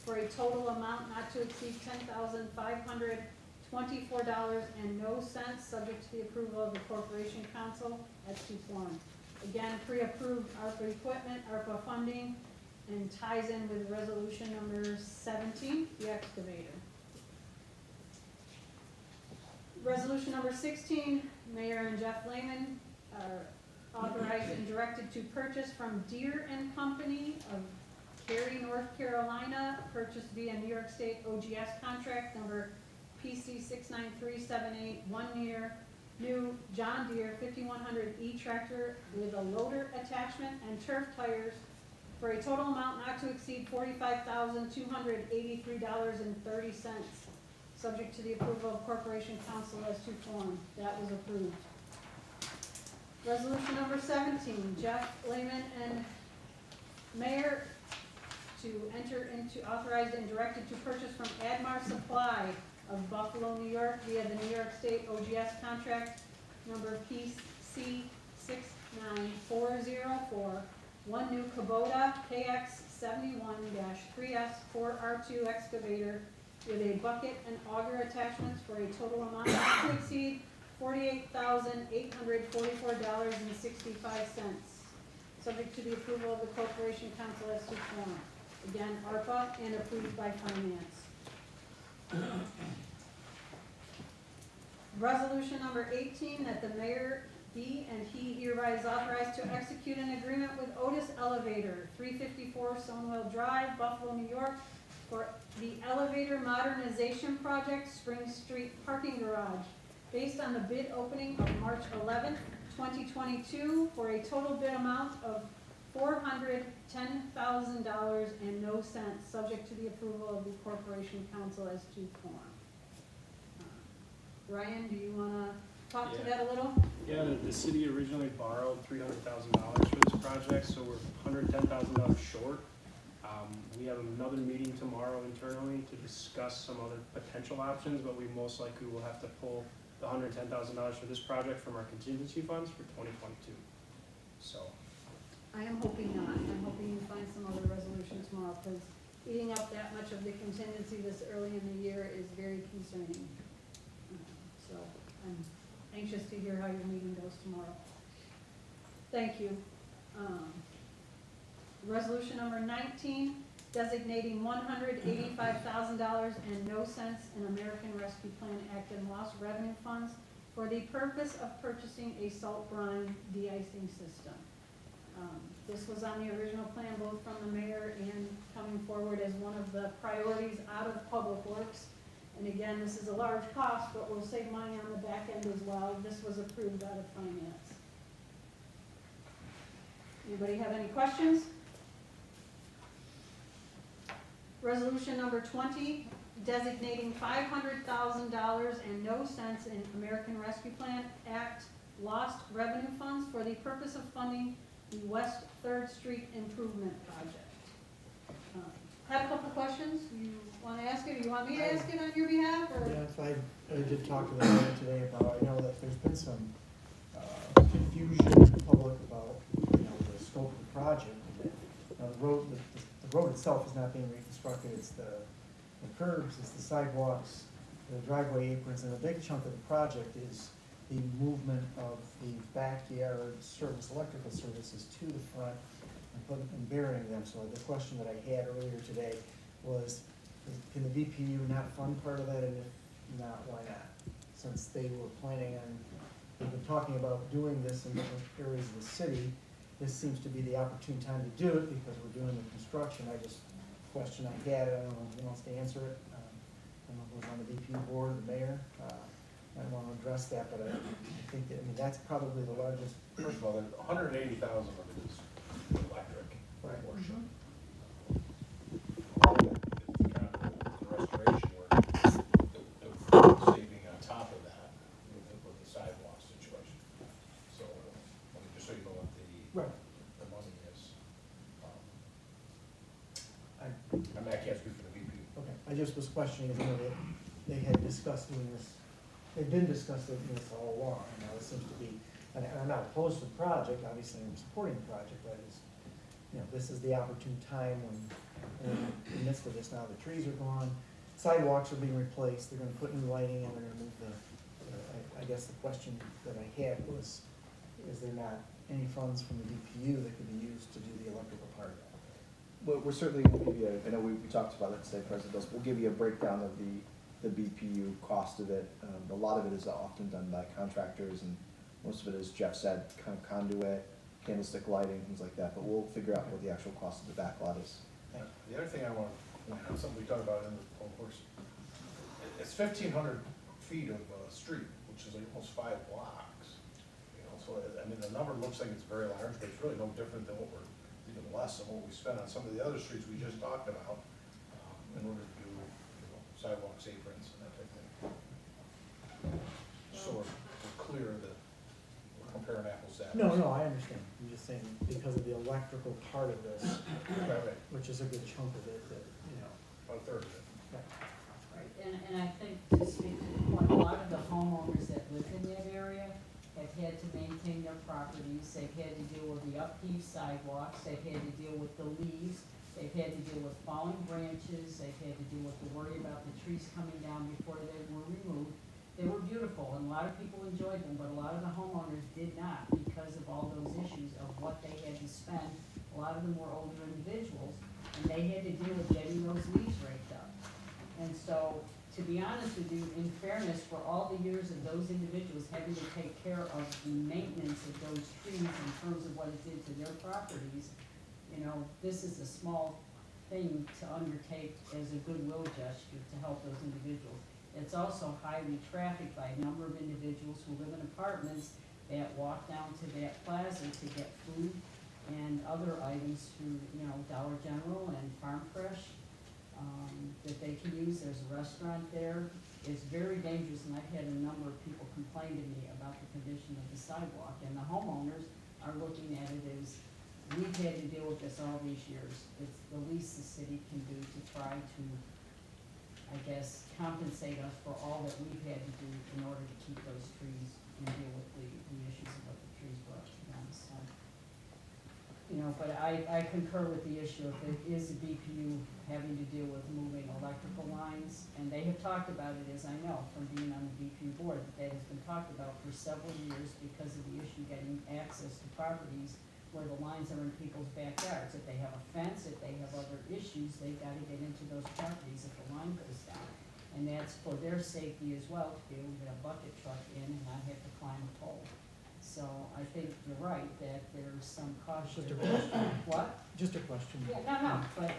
for a total amount not to exceed $10,524.00, subject to the approval of the Corporation Council as to form. Again, pre-approved ARPA equipment, ARPA funding, and ties in with resolution number 17, the excavator. Resolution number 16, Mayor and Jeff Lehman are authorized and directed to purchase from Deere and Company of Cary, North Carolina, purchased via New York State OGS contract number PC 69378, 1 year, new John Deere 5100E tractor with a loader attachment and turf tires for a total amount not to exceed $45,283.30, subject to the approval of Corporation Council as to form. That was approved. Resolution number 17, Jeff Lehman and Mayor to enter into authorized and directed to purchase from Admar Supply of Buffalo, New York via the New York State OGS contract number PC 69404, one new Kubota KX 71-3S 4R2 excavator with a bucket and auger attachments for a total amount not to exceed $48,844.65, subject to the approval of the Corporation Council as to form. Again, ARPA and approved by Finance. Resolution number 18, that the mayor be and he hereby is authorized to execute an agreement with Otis Elevator, 354 Stonewall Drive, Buffalo, New York, for the elevator modernization project, Spring Street Parking Garage, based on the bid opening of March 11th, 2022, for a total bid amount of $410,000.00, subject to the approval of the Corporation Council as to form. Ryan, do you want to talk to that a little? Yeah, the city originally borrowed $300,000 for this project, so we're $110,000 short. We have another meeting tomorrow internally to discuss some other potential options, but we most likely will have to pull the $110,000 for this project from our contingency funds for 2022. So. I am hoping not. I'm hoping you find some other resolution tomorrow, because eating up that much of the contingency this early in the year is very concerning. So I'm anxious to hear how your meeting goes tomorrow. Thank you. Resolution number 19, designating $185,000.00 in American Rescue Plan Act and lost revenue funds for the purpose of purchasing a salt brine de-icing system. This was on the original plan, both from the mayor and coming forward as one of the priorities out of Public Works. And again, this is a large cost, but we'll save money on the back end as well. This was approved out of Finance. Anybody have any questions? Resolution number 20, designating $500,000.00 in American Rescue Plan Act lost revenue funds for the purpose of funding the West 3rd Street Improvement Project. Had a couple questions questions? You wanna ask it, or you want me to ask it on your behalf, or? Yeah, if I did talk to the mayor today about, I know that there's been some confusion in the public about, the scope of the project. The road itself is not being reconstructed, it's the curbs, it's the sidewalks, the driveway aprons, and a big chunk of the project is the movement of the backyard service, electrical services to the front and burying them. So the question that I had earlier today was, can the BPU not fund part of that, and if not, why not? Since they were planning on, they've been talking about doing this in different areas of the city, this seems to be the opportune time to do it because we're doing the construction. Question I had, I don't know who wants to answer it. I don't know who's on the BPU board, or the mayor. I don't want to address that, but I think that, that's probably the largest. First of all, there's 180,000 of it is electric portion. All of it is the capital, the restoration work, the saving on top of that with the sidewalk situation. So, just so you know what the money is. I can't speak for the BPU. Okay, I just was questioning, that they had discussed doing this, they've been discussing this all along, and now it seems to be, and I'm not opposed to the project, obviously I'm supporting the project, but it's, this is the opportune time when, in the midst of this now, the trees are gone, sidewalks are being replaced, they're gonna put new lighting in, they're gonna move I guess the question that I had was, is there not any funds from the BPU that could be used to do the electrical part of that? Well, we're certainly, we'll give you, I know we talked about it today, President Dust, we'll give you a breakdown of the BPU cost of it. A lot of it is often done by contractors, and most of it, as Jeff said, kind of conduit, candlestick lighting, things like that, but we'll figure out what the actual cost of the back lot is. The other thing I want to point out, something we talked about in the golf course, it's 1,500 feet of street, which is like almost 5 blocks. So the number looks like it's very large, but it's really no different than what we're, even less than what we spent on some of the other streets we just talked about in order to do sidewalks, aprons, and that type of thing. So we're clear that we're comparing apples to apples. No, I understand. I'm just saying, because of the electrical part of this, Right. which is a good chunk of it, that, About a third of it. Right, and I think to speak to the point, a lot of the homeowners that live in that area have had to maintain their properties, they've had to deal with the upheaved sidewalks, they've had to deal with the leaves, they've had to deal with falling branches, they've had to deal with the worry about the trees coming down before they were removed. They were beautiful, and a lot of people enjoyed them, but a lot of the homeowners did not because of all those issues of what they had to spend. A lot of them were older individuals, and they had to deal with getting those leaves raked up. And so, to be honest with you, in fairness, for all the years of those individuals having to take care of the maintenance of those trees in terms of what it did to their properties, this is a small thing to undertake as a goodwill gesture to help those individuals. It's also highly trafficked by a number of individuals who live in apartments that walk down to that plaza to get food and other items through, Dollar General and Farm Fresh, that they can use. There's a restaurant there. It's very dangerous, and I've had a number of people complain to me about the condition of the sidewalk, and the homeowners are looking at it as, we've had to deal with this all these years. It's the least the city can do to try to, I guess, compensate us for all that we've had to do in order to keep those trees and deal with the issues of what the trees brought to them. So, but I concur with the issue of it is the BPU having to deal with moving electrical lines, and they have talked about it, as I know, from being on the BPU board, that has been talked about for several years because of the issue getting access to properties where the lines are in people's backyards. If they have a fence, if they have other issues, they've got to get into those properties if the line goes down. And that's for their safety as well, to be able to get a bucket truck in and not have to climb a pole. So I think you're right, that there's some caution. Just a question. What? Just a question. Yeah, no, but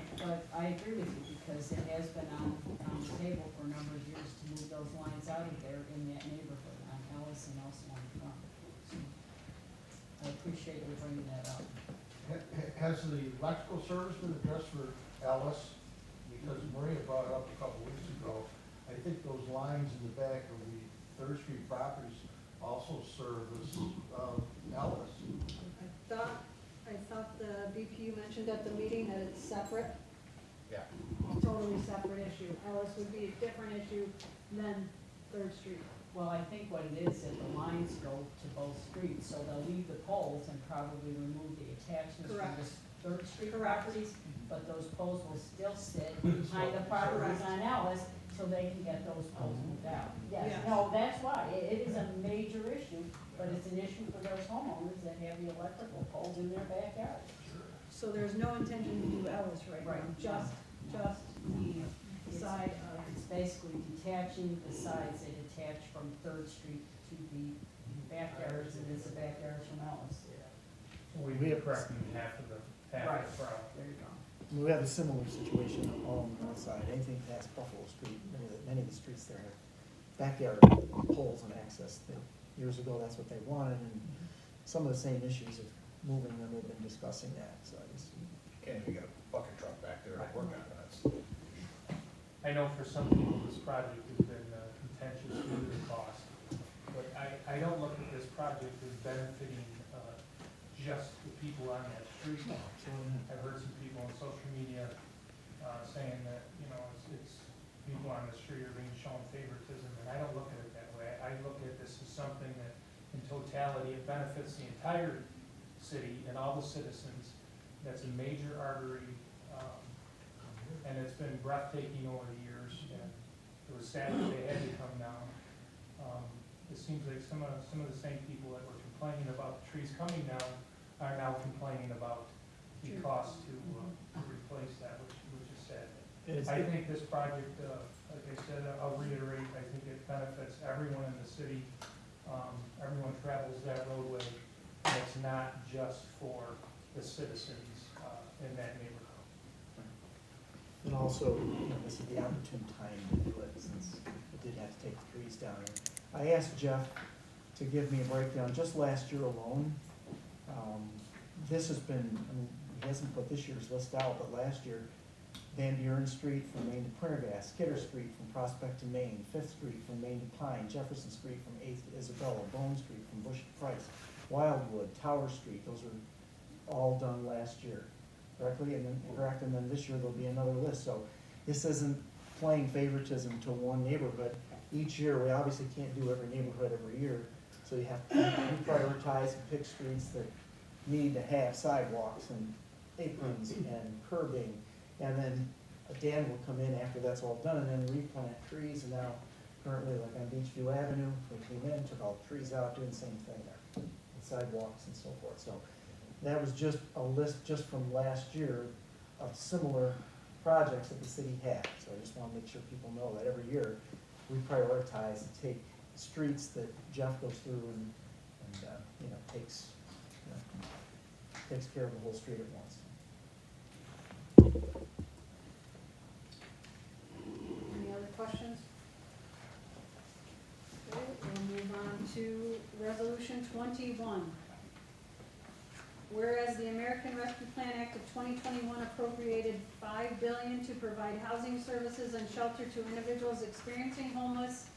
I agree with you, because it has been on the table for a number of years to move those lines out of there in that neighborhood, on Ellis and also on Front. So I appreciate you bringing that up. Has the electrical service been addressed for Ellis? Because Maria brought it up a couple weeks ago. I think those lines in the back of the Third Street properties also service Ellis. I thought the BPU mentioned at the meeting that it's separate. Yeah. So totally separate issue. Ellis would be a different issue than Third Street. Well, I think what it is, that the lines go to both streets, so they'll leave the poles and probably remove the attachments from Correct. the Third Street Correct. properties, but those poles will still sit behind the properties on Ellis, so they can get those poles moved out. Yes, Yes. no, that's why, it is a major issue, but it's an issue for those homeowners that have the electrical poles in their backyard. So there's no intention to do Ellis right now, Right. just the side of, It's basically detaching the sides that attach from Third Street to the backyards, and it's the backyards from Ellis. We'd be correcting half of the problem. There you go. We have a similar situation on the north side, anything past Buffalo Street, many of the streets there have backyard poles and access. Years ago, that's what they wanted, and some of the same issues of moving them, we've been discussing that, so I just. Can't even get a bucket truck back there to work on it. I know for some people, this project has been contentious due to the cost, but I don't look at this project as benefiting just the people on that street. I've heard some people on social media saying that, you know, it's people on the street are being shown favoritism, and I don't look at it that way. I look at this as something that, in totality, it benefits the entire city and all the citizens. That's a major artery, and it's been breathtaking over the years, and it was sad that they had to come down. It seems like some of the same people that were complaining about the trees coming down are now complaining about the cost to replace that, which is sad. I think this project, like I said, I'll reiterate, I think it benefits everyone in the city. Everyone travels that roadway, and it's not just for the citizens in that neighborhood. And also, you know, this is the opportune time to do it, since it did have to take the trees down. I asked Jeff to give me a breakdown, just last year alone. This has been, I mean, he hasn't put this year's list out, but last year, Van Buren Street from Maine to Prendergast, Skidder Street from Prospect to Maine, Fifth Street from Maine to Pine, Jefferson Street from Eighth to Isabella, Bone Street from Bush to Price, Wildwood, Tower Street, those are all done last year. Correctly, and then this year there'll be another list, so this isn't playing favoritism to one neighborhood. Each year, we obviously can't do every neighborhood every year, so you have to prioritize and pick streets that need to have sidewalks and aprons and curbing, and then Dan will come in after that's all done, and then replant trees, and now, currently, like on Beachview Avenue, we came in, took all the trees out, doing the same thing there, and sidewalks and so forth, so. That was just a list just from last year of similar projects that the city had. So I just want to make sure people know that every year we prioritize and take streets that Jeff goes through and you know, takes care of the whole street at once. any other questions? Okay, we'll move on to Resolution 21. Whereas the American Rescue Plan Act of 2021 appropriated $5 billion to provide housing services and shelter to individuals experiencing homeless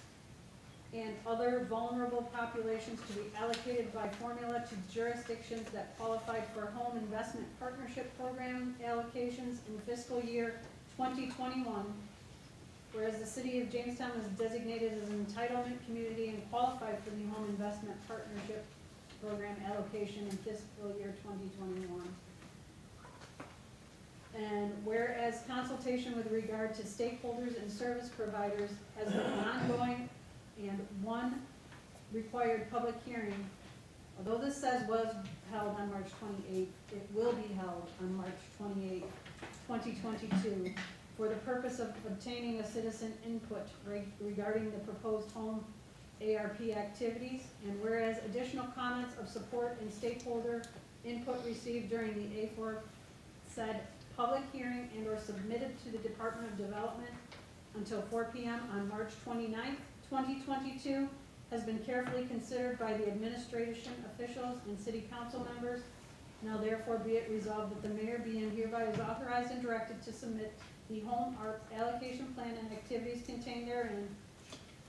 and other vulnerable populations to be allocated by formula to jurisdictions that qualified for Home Investment Partnership Program allocations in fiscal year 2021. Whereas the city of Jamestown was designated as an entitlement community and qualified for the Home Investment Partnership Program allocation in fiscal year 2021. And whereas consultation with regard to stakeholders and service providers has been ongoing, and one required public hearing, although this says was held on March 28th, it will be held on March 28th, 2022, for the purpose of obtaining a citizen input regarding the proposed home ARP activities, and whereas additional comments of support and stakeholder input received during the aforesaid public hearing and or submitted to the Department of Development until 4 p.m. on March 29th, 2022, has been carefully considered by the administration officials and city council members. Now therefore be it resolved that the mayor be and hereby is authorized and directed to submit the home ARP allocation plan and activities contained therein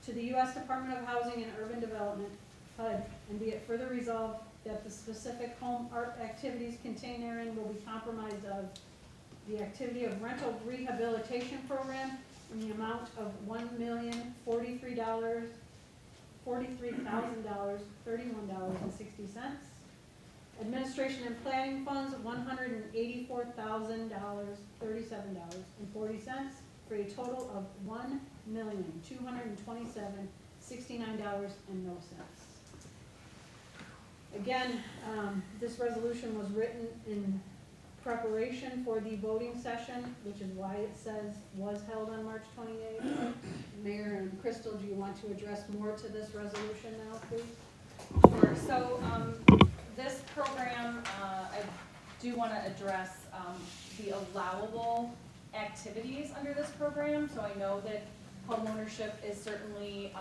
to the U.S. Department of Housing and Urban Development, HUD, and be it further resolved that the specific home ARP activities contained therein will be comprised of the activity of rental rehabilitation program in the amount of $1,043,000, $31.60. Administration and planning funds, $184,037.40, for a total of $1,227,069.00. Again, this resolution was written in preparation for the voting session, which is why it says was held on March 28th. Mayor and Crystal, do you want to address more to this resolution now, please? Sure, so, this program, I do want to address, the allowable activities under this program. So I know that homeownership is certainly,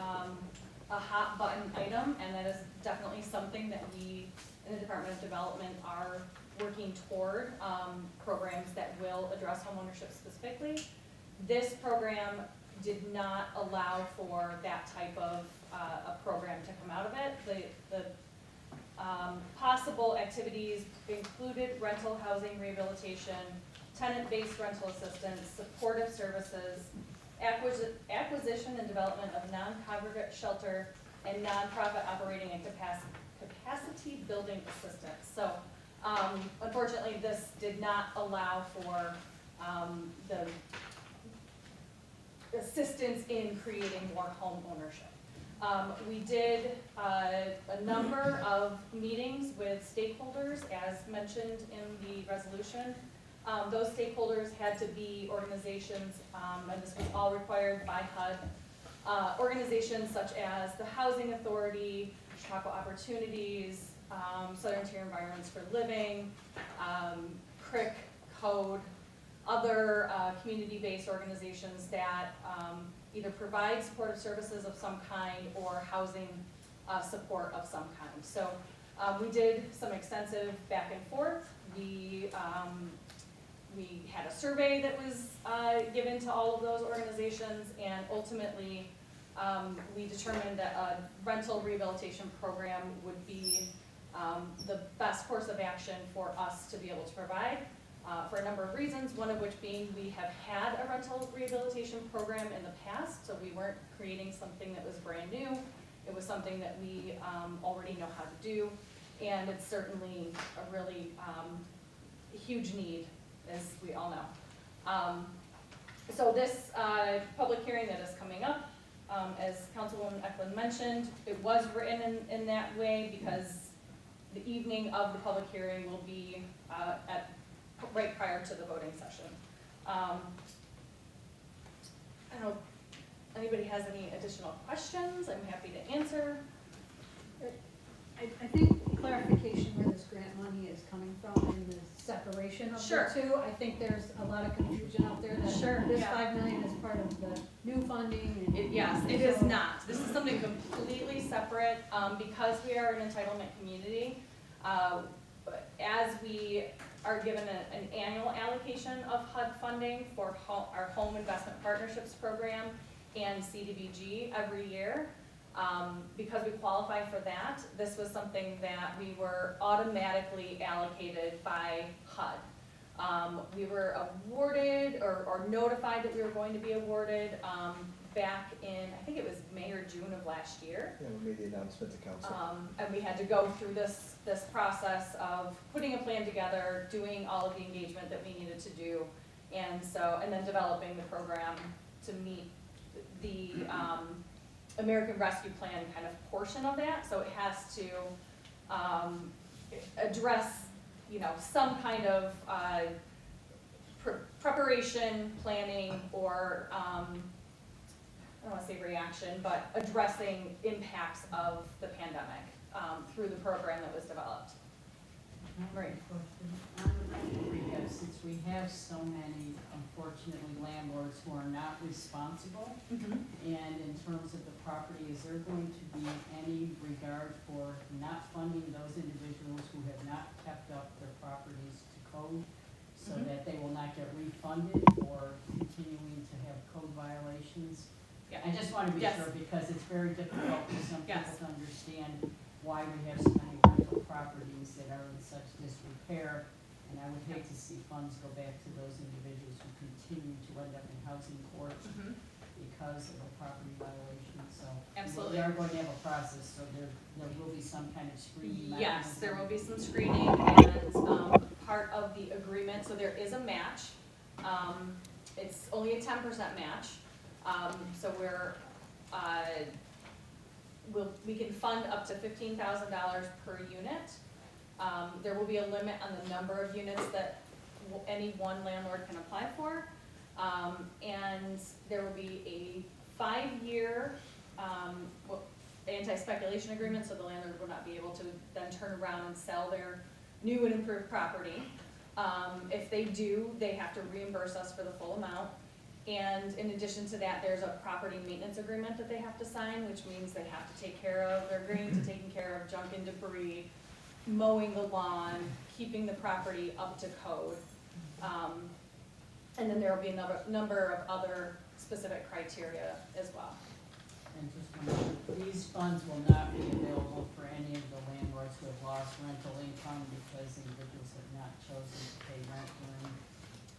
a hot button item, and that is definitely something that we in the Department of Development are working toward, programs that will address homeownership specifically. This program did not allow for that type of, a program to come out of it. The possible activities included rental housing rehabilitation, tenant-based rental assistance, supportive services, acquisition and development of non-congregate shelter, and nonprofit operating and capacity building assistance. So, unfortunately, this did not allow for, the assistance in creating more home ownership. We did a number of meetings with stakeholders, as mentioned in the resolution. Those stakeholders had to be organizations, and this was all required by HUD, organizations such as the Housing Authority, Chautauqua Opportunities, Southern Tier Environments for Living, CRIC, Code, other community-based organizations that either provide supportive services of some kind or housing support of some kind. So we did some extensive back and forth. We had a survey that was given to all of those organizations, and ultimately we determined that a rental rehabilitation program would be the best course of action for us to be able to provide. For a number of reasons, one of which being we have had a rental rehabilitation program in the past, so we weren't creating something that was brand new. It was something that we already know how to do, and it's certainly a really huge need, as we all know. So this public hearing that is coming up, as Councilwoman Eklund mentioned, it was written in that way because the evening of the public hearing will be right prior to the voting session. I don't know if anybody has any additional questions. I'm happy to answer. I think clarification where this grant money is coming from and the separation of Sure. the two. I think there's a lot of confusion out there that Sure, this yeah. $5 million is part of the new funding and. Yes, it is not. This is something completely separate, because we are an entitlement community. As we are given an annual allocation of HUD funding for our Home Investment Partnerships Program and CDBG every year, because we qualify for that, this was something that we were automatically allocated by HUD. We were awarded or notified that we were going to be awarded back in, I think it was May or June of last year. Yeah, we made the announcement to council. And we had to go through this process of putting a plan together, doing all of the engagement that we needed to do, and then developing the program to meet the American Rescue Plan kind of portion of that. So it has to address, some kind of preparation, planning, or I don't want to say reaction, but addressing impacts of the pandemic through the program that was developed. Right. Since we have so many, unfortunately, landlords who are not responsible, and in terms of the property, is there going to be any regard for not funding those individuals who have not kept up their properties to code, so that they will not get refunded for continuing to have code violations? Yeah. I just want to be Yes. sure, because it's very difficult for some people Yes. to understand why we have so many rental properties that are in such disrepair, And I would hate to see funds go back to those individuals who continue to end up in housing court because of a property violation, so. Absolutely. We are going to have a process, so there will be some kind of screening mechanism. Yes, there will be some screening and, part of the agreement, so there is a match. It's only a 10% match. So we can fund up to $15,000 per unit. There will be a limit on the number of units that any one landlord can apply for. And there will be a 5-year, anti-speculation agreement, so the landlord will not be able to then turn around and sell their new and improved property. If they do, they have to reimburse us for the full amount. And in addition to that, there's a property maintenance agreement that they have to sign, which means they have to take care of, they're agreeing to taking care of junk and debris, mowing the lawn, keeping the property up to code. And then there will be a number of other specific criteria as well. And just remember, these funds will not be available for any of the landlords who have lost rental income because individuals have not chosen to pay rent during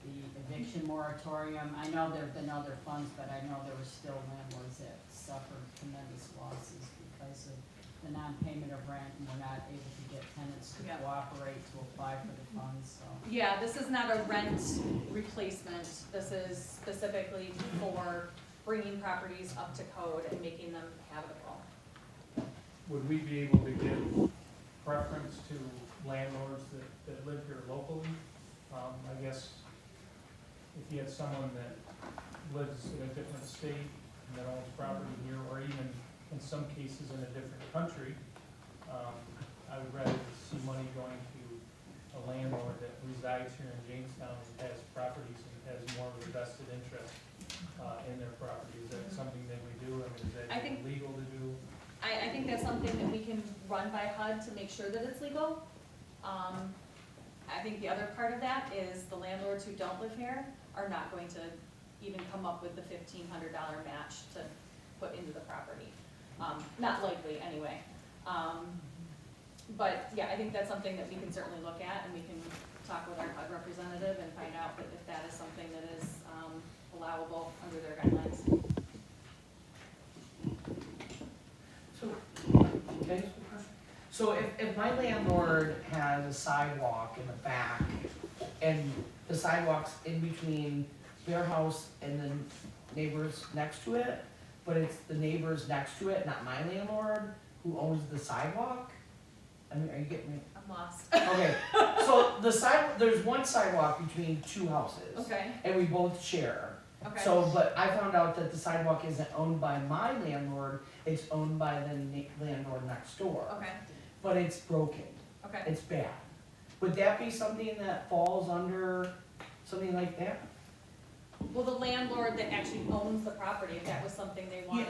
the eviction moratorium. I know there have been other funds, but I know there were still landlords that suffered tremendous losses because of the non-payment of rent, and were not able to get tenants to cooperate to apply for the funds, so. Yeah, this is not a rent replacement. This is specifically for bringing properties up to code and making them habitable. Would we be able to give preference to landlords that live here locally? I guess if you had someone that lives in a different state and that owns property here, or even in some cases in a different country, I would rather see money going to a landlord that resides here in Jamestown and has properties and has more of a vested interest in their property. Is that something that we do? I mean, is I that think- legal to do? I think that's something that we can run by HUD to make sure that it's legal. I think the other part of that is the landlords who don't live here are not going to even come up with the $1,500 match to put into the property. Not likely, anyway. But yeah, I think that's something that we can certainly look at, and we can talk with our HUD representative and find out if that is something that is allowable under their guidelines. So, can I ask a question? So if my landlord has a sidewalk in the back, and the sidewalk's in between their house and the neighbors next to it, but it's the neighbors next to it, not my landlord, who owns the sidewalk? I mean, are you getting me? I'm lost. Okay, so there's one sidewalk between two houses. Okay, And we both share. okay. So, but I found out that the sidewalk isn't owned by my landlord, it's owned by the landlord next door. Okay, But it's broken, okay. it's bad. Would that be something that falls under something like that? Well, the landlord that actually owns the property, if that was something they wanted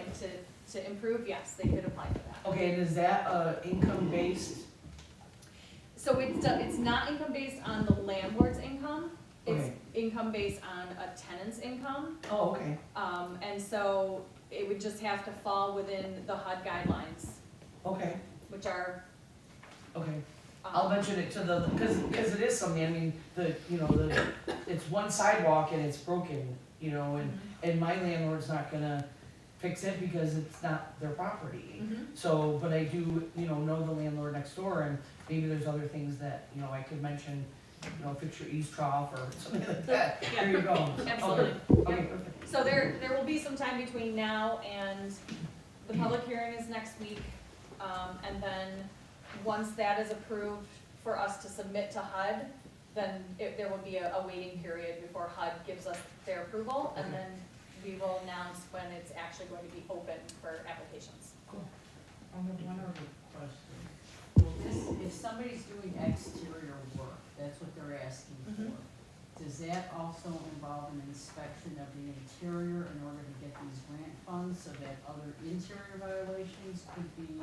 to improve, yes, they could apply for that. Okay, and is that income-based? So it's not income based on the landlord's income, it's Okay. income based on a tenant's income. Oh, okay, And so it would just have to fall within the HUD guidelines, okay, which are, okay. I'll mention it to the, because it is something, I mean, it's one sidewalk and it's broken, and my landlord's not gonna fix it because it's not their property. Mhm. So, but I do, know the landlord next door, and maybe there's other things that, I could mention, fix your eaves trough or something like that. Yeah. There you go. Absolutely. Okay, Yep. perfect. So there will be some time between now and the public hearing is next week. And then, once that is approved for us to submit to HUD, then there will be a waiting period before HUD gives us their approval, and then we will announce when it's actually going to be open for applications. I have one other question. Well, if somebody's doing exterior work, that's what they're asking for. Does that also involve an inspection of the interior in order to get these grant funds so that other interior violations could be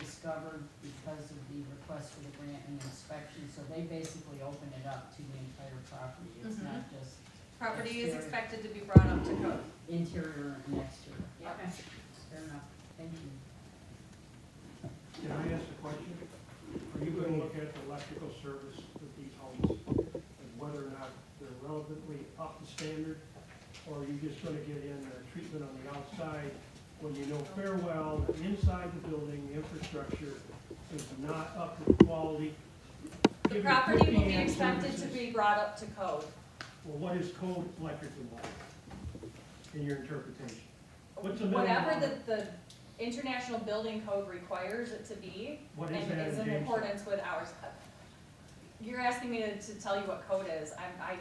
discovered because of the request for the grant and inspection? So they basically open it up to the entire property. It's not just Property is exterior. expected to be brought up to code. Interior and exterior. Yep. Okay, fair enough. Thank you. Can I ask a question? Are you gonna look at the electrical service with these homes? whether or not they're relevantly up to standard, or are you just gonna get in the treatment on the outside when you know fair well that inside the building, the infrastructure is not up to quality? The Give property will 50 be amp expected to services. be brought up to code. Well, what is code electric and water in your interpretation? What's the minimum? Whatever the International Building Code requires it to be, What and is that in is in Jamestown? accordance with ours. You're asking me to tell you what code is, No, I I'm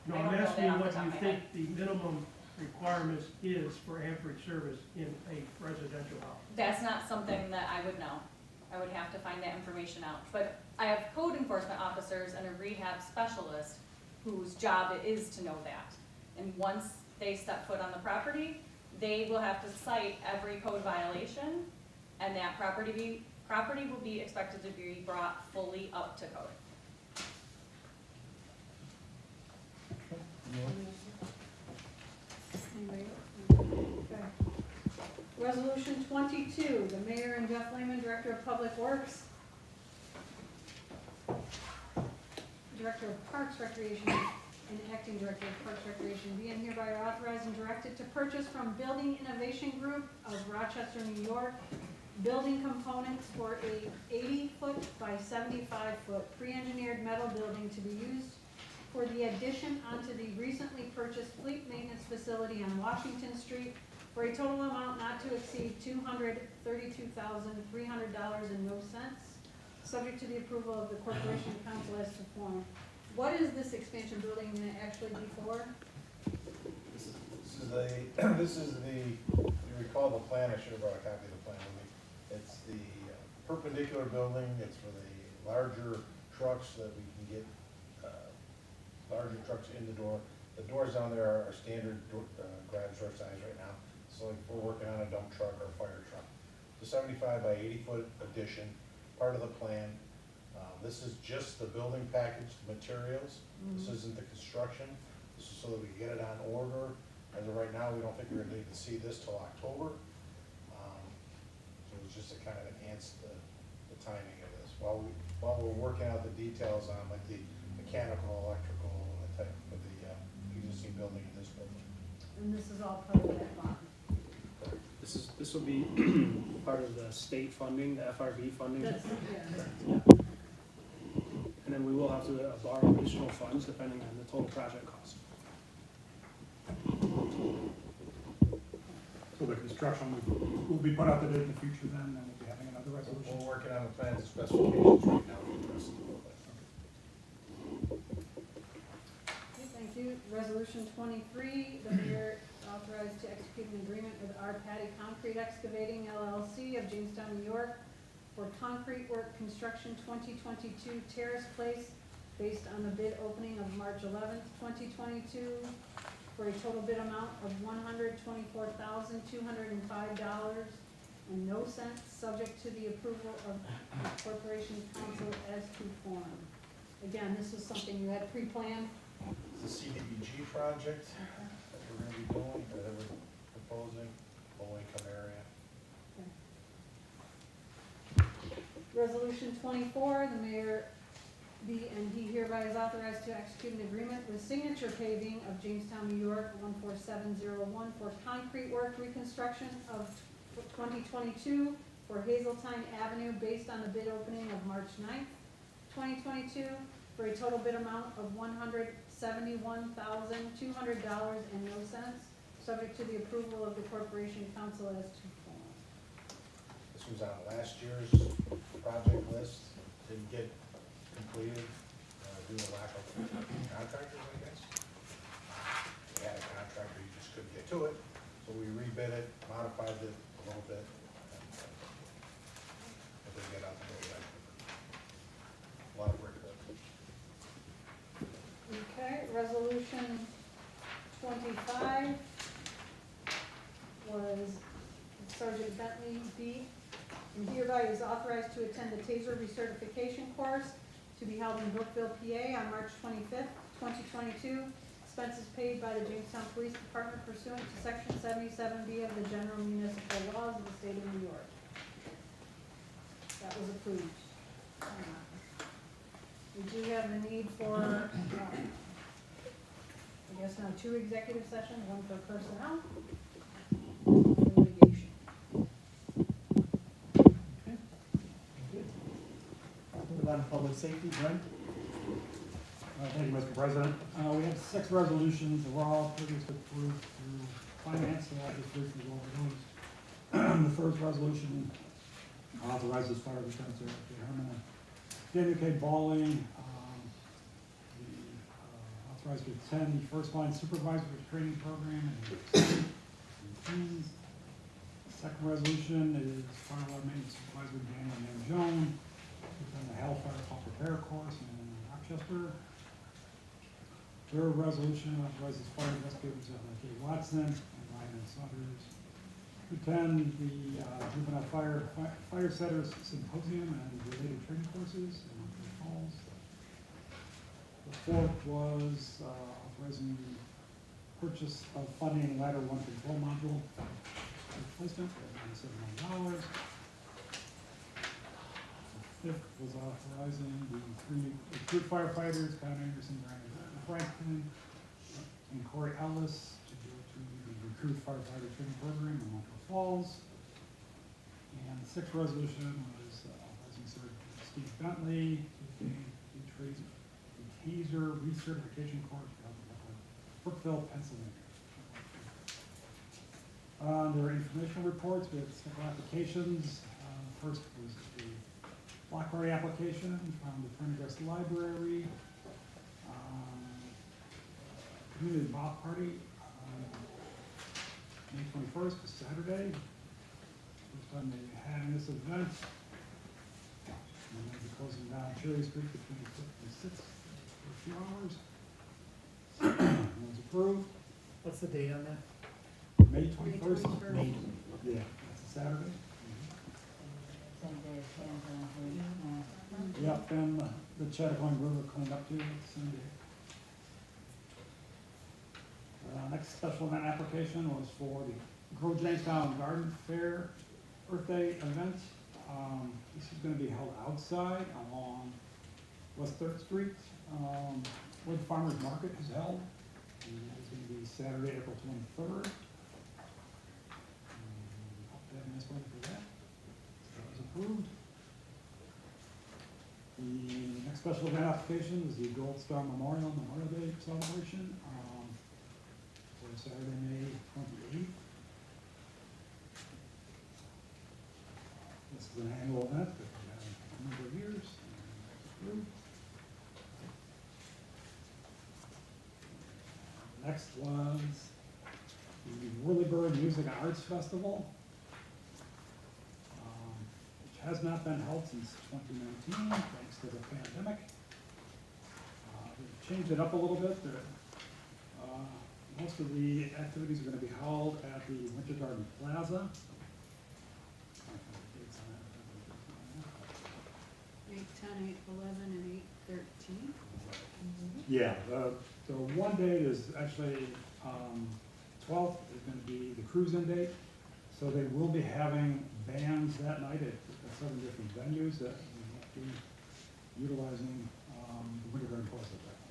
don't know asking that off what the top you of my head. think the minimum requirements is for amperage service in a residential house. That's not something that I would know. I would have to find that information out. But I have code enforcement officers and a rehab specialist whose job it is to know that. And once they step foot on the property, they will have to cite every code violation, and that property will be expected to be brought fully up to code. Anybody else? Okay. Resolution 22, the mayor and Jeff Lehman, Director of Public Works, Director of Parks Recreation, and Acting Director of Parks Recreation, being hereby are authorized and directed to purchase from Building Innovation Group of Rochester, New York, building components for a 80-foot by 75-foot pre-engineered metal building to be used for the addition onto the recently purchased fleet maintenance facility on Washington Street for a total amount not to exceed $232,300.00, subject to the approval of the Corporation Council as to form. What is this expansion building gonna actually be for? This is the, you recall the plan, I should have brought a copy of the plan with me. It's the perpendicular building, it's for the larger trucks so that we can get, larger trucks in the door. The doors down there are standard garage door size right now. So like we're working on a dump truck or a fire truck. The 75 by 80-foot addition, part of the plan. This is just the building package, the materials. This isn't the construction. This is so that we can get it on order. As of right now, we don't think we're gonna need to see this till October. So it's just to kind of enhance the timing of this. While we're working out the details on like the mechanical, electrical, type of the existing building in this building. And this is all part of that bond. This will be part of the state funding, the FRB funding. That's, yeah. And then we will have to borrow additional funds depending on the total project cost. So the construction will be put out to bid in the future then, and we'll be having another resolution. We're working on the plans and specifications right now for the rest of the building. Okay, thank you. Resolution 23, the mayor authorized to execute an agreement with R. Patty Concrete Excavating LLC of Jamestown, New York for concrete work construction 2022 Terrace Place based on the bid opening of March 11th, 2022 for a total bid amount of $124,205.00, subject to the approval of the Corporation Council as to form. Again, this is something you had pre-planned. It's a CDBG project that we're gonna be doing, that we're proposing, low-income area. Resolution 24, the mayor be and he hereby is authorized to execute an agreement with Signature Paving of Jamestown, New York, 14701 for concrete work reconstruction of 2022 for Hazeltine Avenue based on the bid opening of March 9th, 2022 for a total bid amount of $171,200.00, subject to the approval of the Corporation Council as to form. This was on last year's project list, didn't get completed due to lack of contractors, I guess. We had a contractor, you just couldn't get to it, so we rebid it, modified it a little bit. If we get out the door, a lot of work there. Okay, resolution 25 was Sergeant Bentley B. And hereby is authorized to attend the TASER recertification course to be held in Brookville, PA on March 25th, 2022. Expenses paid by the Jamestown Police Department pursuant to Section 77B of the General Municipal Laws of the State of New York. That was approved. We do have the need for, I guess now 2 executive sessions, one for personnel, one for litigation. Move on to public safety, Brent? Thank you, Mr. President. We have 6 resolutions, they're all previously approved through finance, so I'll just briefly go over those. The first resolution authorizes fire lieutenant J. Herman and WK Bowling, authorized to attend the first line supervisory training program and teams. Second resolution is fire alarm maintenance supervisor Daniel Manjone, who's on the Hellfire Pump Repair Course in Rochester. Third resolution authorizes fire investigators Kay Watson and Ryan Saunders to attend the juvenile fire setters symposium and related training courses in Montgomery Falls. The fourth was authorizing the purchase of funding ladder 1 control module replacement for $97 million. The fifth was authorizing the 3 recruit firefighters, Con Anderson, Brian Franklin, and Corey Ellis to go to the recruit firefighter training program in Montgomery Falls. And the sixth resolution was authorizing Steve Bentley to obtain the taser recertification course out of Brookville, Pennsylvania. There are informational reports. We have several applications. First was the block party application from the Prendergast Library. Community block party on May 21st, was Saturday. First time they had this event. And they'll be closing down Cherry Street between 5th and 6th for a few hours. It was approved. What's the date on that? May 21st. May 21st. Yeah, that's a Saturday. 10 days, hands on. Yep, and the Chattahoochee River cleaned up too, Sunday. Next special event application was for the Grow Jamestown Garden Fair Earth Day event. This is gonna be held outside along West 3rd Street, where the Farmers Market is held. And it's gonna be Saturday, April 23rd. Hope to have a nice weather for that. That was approved. The next special event application is the Gold Star Memorial Day celebration. For Saturday, May 28th. This is an annual event that we have a number of years. Next was the Whirlybird Music and Arts Festival, which has not been held since 2019, thanks to the pandemic. We've changed it up a little bit. Most of the activities are going to be held at the Winter Garden Plaza. 8/10, 8/11, and 8/13. Yeah, the one date is actually, 12th is going to be the cruise-in date. So they will be having bands that night at 7 different venues that we will be utilizing the Winter Garden Plaza at that point.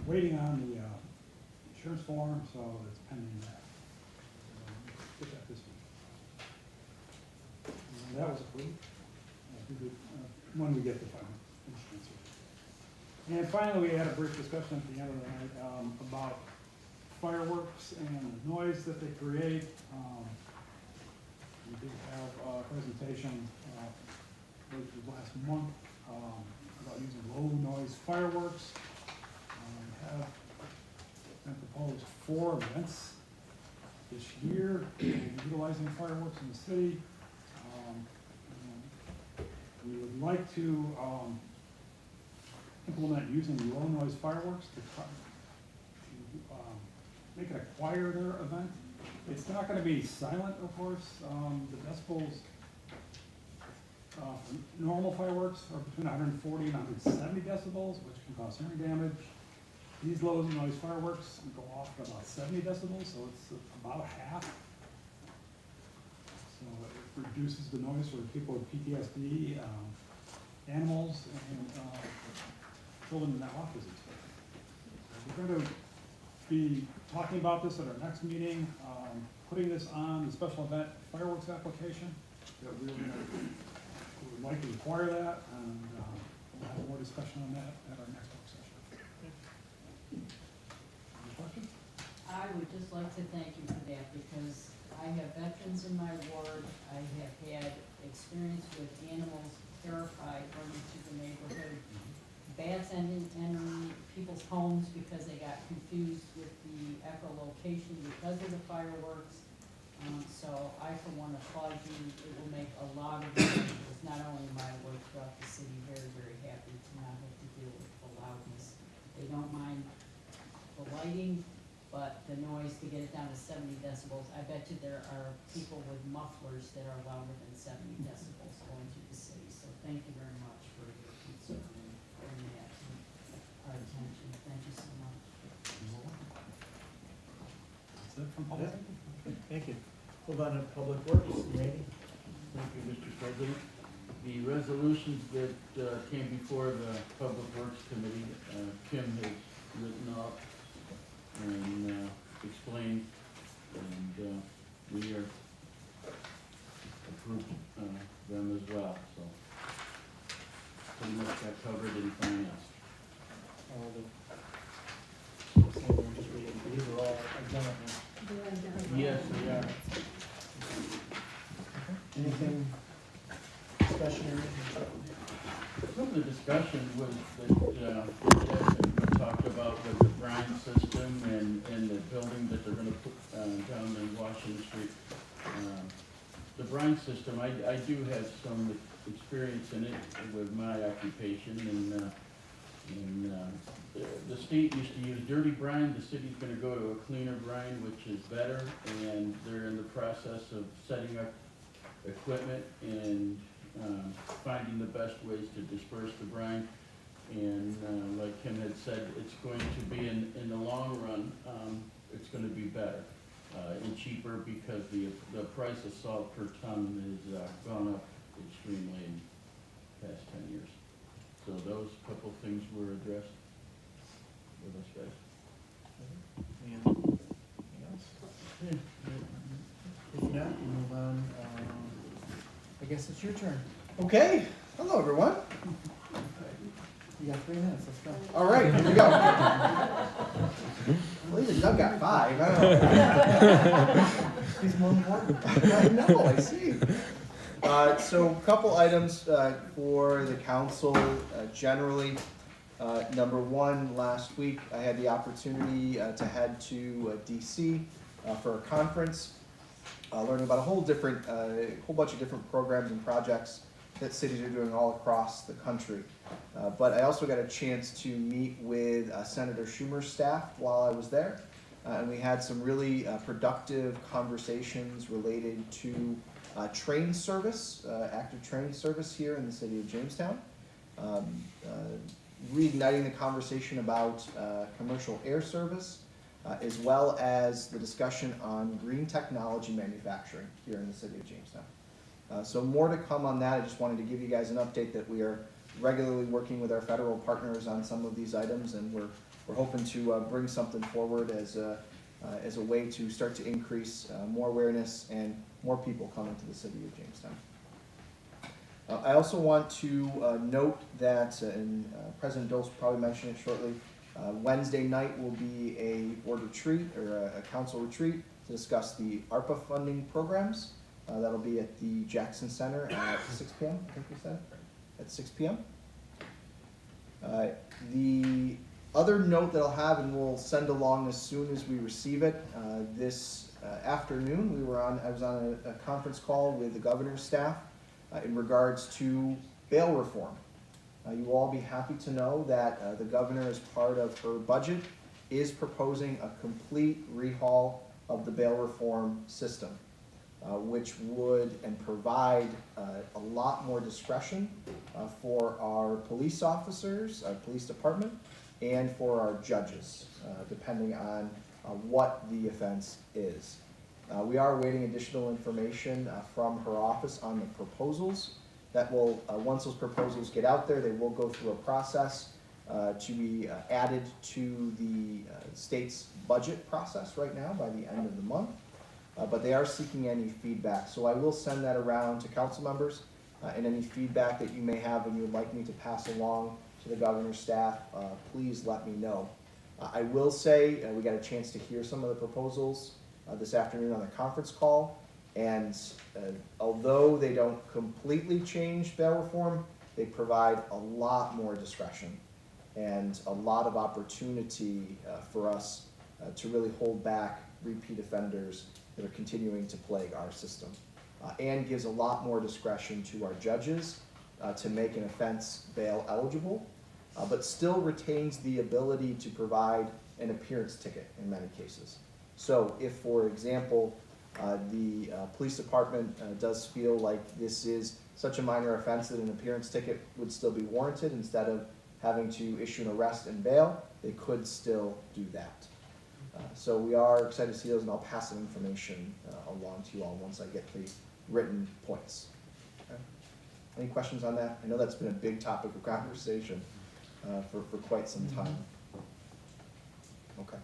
We're waiting on the insurance form, so it's pending that. Get that this week. And that was approved. When we get the final insurance. And finally, we had a brief discussion at the end of the night about fireworks and the noise that they create. We did have a presentation last month about using low noise fireworks. We have been proposed 4 events this year utilizing fireworks in the city. We would like to implement using low noise fireworks to make it a quieter event. It's not going to be silent, of course. The decibels for normal fireworks are between 140 and 170 decibels, which can cause hearing damage. These low noise fireworks go off at about 70 decibels, so it's about half. So it reduces the noise for people with PTSD, animals, and children in the autism spectrum. We're going to be talking about this at our next meeting, putting this on the special event fireworks application. That we would like to require that, and we'll have more discussion on that at our next work session. Any questions? I would just like to thank you for that, because I have veterans in my ward. I have had experience with animals terrified running through the neighborhood. Bats entering people's homes because they got confused with the echolocation because of the fireworks. So I, for one, applaud you. It will make a lot of individuals, not only in my ward, throughout the city, very, very happy to not have to deal with the loudness. They don't mind the lighting, but the noise, to get it down to 70 decibels, I bet you there are people with mufflers that are louder than 70 decibels going through the city. So thank you very much for your concern and bringing that to our attention. Thank you so much. That's it from public. Okay, thank you. Move on to Public Works, Randy. Thank you, Mr. President. The resolutions that came before the Public Works Committee, Kim has written up and explained, and we are approved them as well, so pretty much got covered in finance. These are all identical. Yes, they are. Anything discussionary? Some of the discussion was that, we talked about with the brine system and the building that they're gonna put, down in Washington Street. The brine system, I do have some experience in it with my occupation, and the state used to use dirty brine. The city's gonna go to a cleaner brine, which is better, and they're in the process of setting up equipment and finding the best ways to disperse the brine. And like Kim had said, it's going to be in the long run, it's gonna be better and cheaper, because the price of salt per ton has gone up extremely in the past 10 years. So those couple things were addressed with us guys. Anything else? If not, we'll move on. I guess it's your turn. Okay, hello everyone. You got 3 minutes, let's go. All right, here we go. Well, even Doug got 5, I don't know. He's more important. I know, I see. So a couple items for the council generally. Number one, last week I had the opportunity to head to DC for a conference, learning about a whole bunch of different programs and projects that cities are doing all across the country. But I also got a chance to meet with Senator Schumer's staff while I was there. And we had some really productive conversations related to train service, active train service here in the city of Jamestown. Reigniting the conversation about commercial air service, as well as the discussion on green technology manufacturing here in the city of Jamestown. So more to come on that. I just wanted to give you guys an update that we are regularly working with our federal partners on some of these items, and we're hoping to bring something forward as a way to start to increase more awareness and more people coming to the city of Jamestown. I also want to note that, and President Dose will probably mention it shortly, Wednesday night will be a board retreat or a council retreat to discuss the ARPA funding programs. That'll be at the Jackson Center at 6 p.m., I think we said, at 6 p.m. The other note that I'll have, and we'll send along as soon as we receive it, this afternoon I was on a conference call with the governor's staff in regards to bail reform. You will all be happy to know that the governor, as part of her budget, is proposing a complete rehaul of the bail reform system, which would and provide a lot more discretion for our police officers, our police department, and for our judges, depending on what the offense is. We are awaiting additional information from her office on the proposals that will, once those proposals get out there, they will go through a process to be added to the state's budget process right now by the end of the month. But they are seeking any feedback. So I will send that around to council members, and any feedback that you may have and you would like me to pass along to the governor's staff, please let me know. I will say, we got a chance to hear some of the proposals this afternoon on the conference call, and although they don't completely change bail reform, they provide a lot more discretion and a lot of opportunity for us to really hold back repeat offenders that are continuing to plague our system, and gives a lot more discretion to our judges to make an offense bail eligible, but still retains the ability to provide an appearance ticket in many cases. So if, for example, the police department does feel like this is such a minor offense that an appearance ticket would still be warranted, instead of having to issue an arrest and bail, they could still do that. So we are excited to see those, and I'll pass some information along to you all once I get the written points. Okay. Any questions on that? I know that's been a big topic of conversation for quite some time. Okay.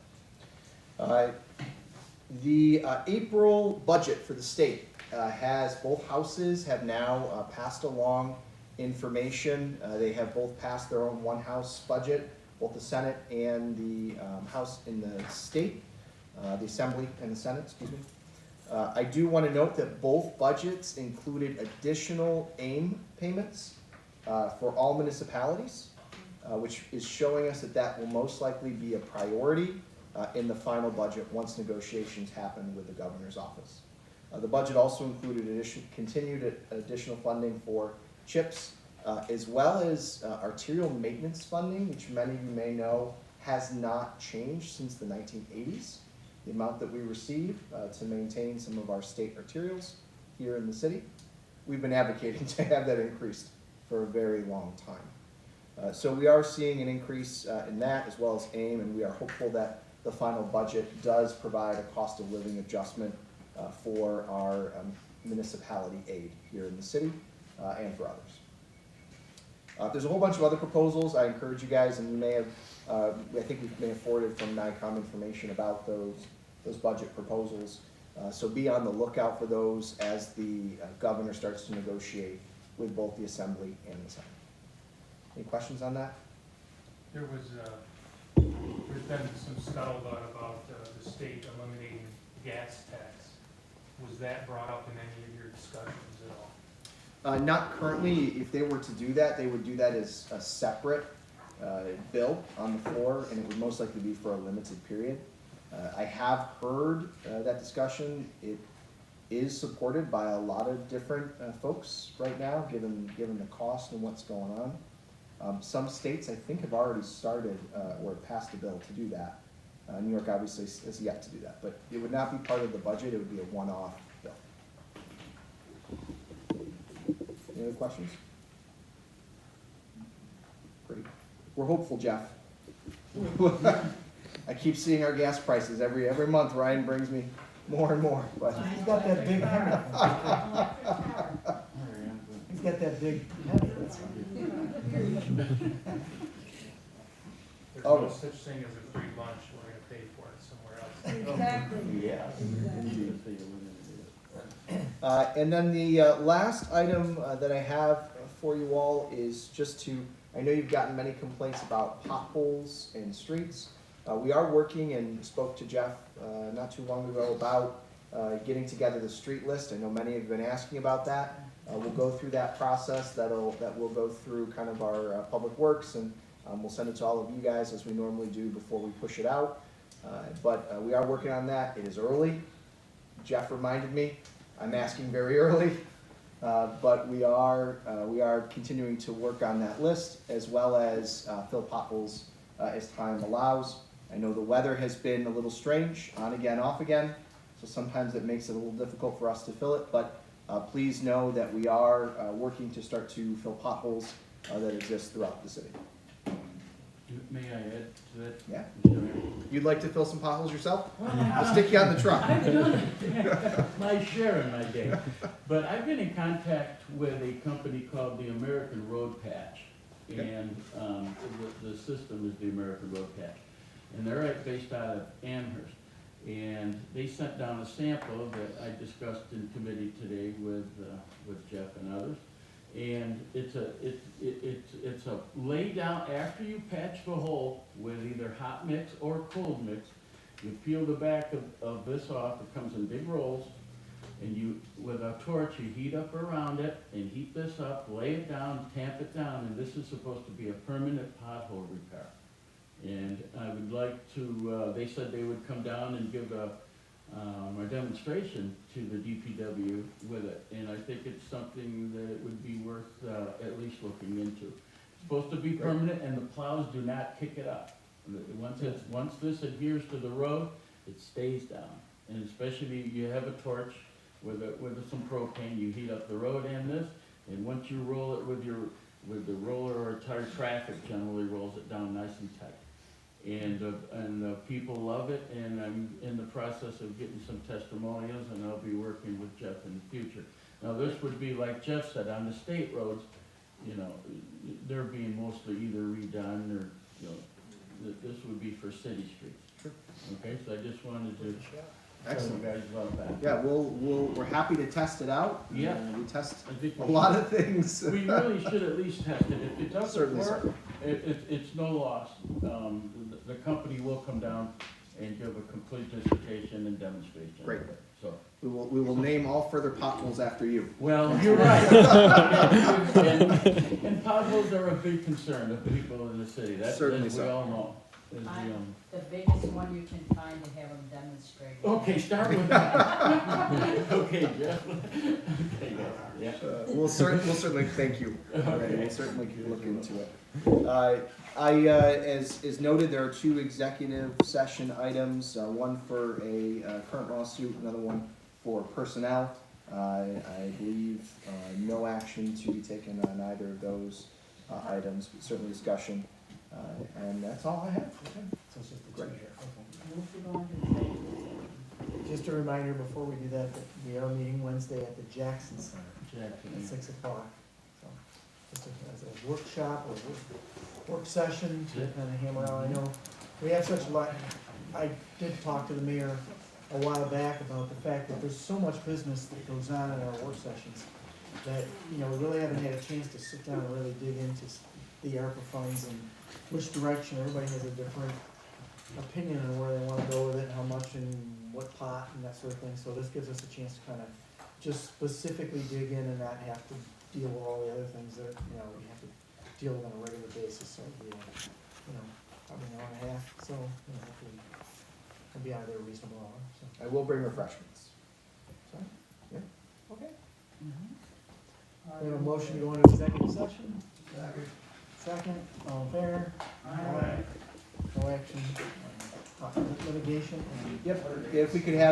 The April budget for the state has, both houses have now passed along information. They have both passed their own one-house budget, both the Senate and the House in the state, the Assembly and the Senate, excuse me. I do want to note that both budgets included additional AIM payments for all municipalities, which is showing us that that will most likely be a priority in the final budget once negotiations happen with the governor's office. The budget also included continued additional funding for CHIPS, as well as arterial maintenance funding, which many of you may know has not changed since the 1980s. The amount that we receive to maintain some of our state arterials here in the city. We've been advocating to have that increased for a very long time. So we are seeing an increase in that, as well as AIM, and we are hopeful that the final budget does provide a cost of living adjustment for our municipality aid here in the city and for others. There's a whole bunch of other proposals. I encourage you guys, and you may have, I think we may have forwarded from NICOM information about those budget proposals. So be on the lookout for those as the governor starts to negotiate with both the Assembly and the Senate. Any questions on that? There's been some scuttlebutt about the state eliminating gas tax. Was that brought up in any of your discussions at all? Not currently. If they were to do that, they would do that as a separate bill on the floor, and it would most likely be for a limited period. I have heard that discussion. It is supported by a lot of different folks right now, given the cost and what's going on. Some states, I think, have already started or passed a bill to do that. New York obviously has yet to do that, but it would not be part of the budget. It would be a one-off bill. Any other questions? Great. We're hopeful, Jeff. I keep seeing our gas prices every month. Ryan brings me more and more. But he's got that big head. He's got that big head. That's fine. There's no such thing as a free lunch. We're going to pay for it somewhere else. Exactly. Yeah. Exactly. And then the last item that I have for you all is just to, I know you've gotten many complaints about potholes in streets. We are working, and spoke to Jeff not too long ago about getting together the street list. I know many have been asking about that. We'll go through that process. That will go through kind of our public works, and we'll send it to all of you guys as we normally do before we push it out. But we are working on that. It is early. Jeff reminded me. I'm asking very early, but we are continuing to work on that list, as well as fill potholes as time allows. I know the weather has been a little strange, on again, off again, so sometimes it makes it a little difficult for us to fill it, but please know that we are working to start to fill potholes that exist throughout the city. may I add to that? Yeah. Mr. Mayor? You'd like to fill some potholes yourself? We'll stick you on the truck. I've done my share in my day. But I've been in contact with a company called the American Road Patch. And the system is the American Road Patch. And they're based out of Amherst. And they sent down a sample that I discussed in committee today with Jeff and others. And it's a lay down, after you patch the hole with either hot mix or cold mix, you peel the back of this off, it comes in big rolls, and you, with a torch, you heat up around it and heat this up, lay it down, tamp it down, and this is supposed to be a permanent pothole repair. And I would like to, they said they would come down and give a demonstration to the DPW with it, and I think it's something that it would be worth at least looking into. It's supposed to be permanent, and the plows do not kick it up. Once this adheres to the road, it stays down. And especially you have a torch with some propane, you heat up the road and this, and once you roll it with the roller or tire, traffic generally rolls it down nice and tight. And people love it, and I'm in the process of getting some testimonials, and I'll be working with Jeff in the future. Now, this would be, like Jeff said, on the state roads, you know, they're being mostly either redone or, you know, this would be for city streets. Sure. Okay, so I just wanted to Excellent. tell you guys about that. Yeah, we're happy to test it out. Yeah. We test I think a lot of things. we really should at least test it. If it doesn't Certainly, work, it's no loss. The company will come down and give a complete dissertation and demonstration. Great. So. We will name all further potholes after you. Well, you're right. and potholes are a big concern of people in the city. That Certainly we so. all know. The biggest one you can find to have them demonstrate. Okay, start with that. Okay, Jeff. Okay, yeah. We'll certainly thank you. Already. We'll certainly look into it. As noted, there are two executive session items, one for a current lawsuit, another one for personnel. I believe no action to be taken on either of those items, but certainly discussion. And that's all I have. So it's just the two Great. here, okay. Move to go into executive session. Just a reminder before we do that we are meeting Wednesday at the Jackson Center Jackson. at 6 o'clock. So, just as a workshop or work session to kind of hammer out. I know we have such a lot, I did talk to the mayor a while back about the fact that there's so much business that goes on in our work sessions that, you know, we really haven't had a chance to sit down and really dig into the ARPA funds and which direction. Everybody has a different opinion on where they want to go with it, and how much and what pot and that sort of thing. So this gives us a chance to kind of just specifically dig in and not have to deal with all the other things that, you know, we have to deal with on a regular basis. So it'll be, you know, probably an hour and a half. So, you know, hopefully we'll be out of there a reasonable hour. So, I will bring refreshments. sorry. Yeah. Okay. Mm-hmm. We have a motion to go into executive session. Second, all in favor? Aye. No action. Litigation. Yep, if we could have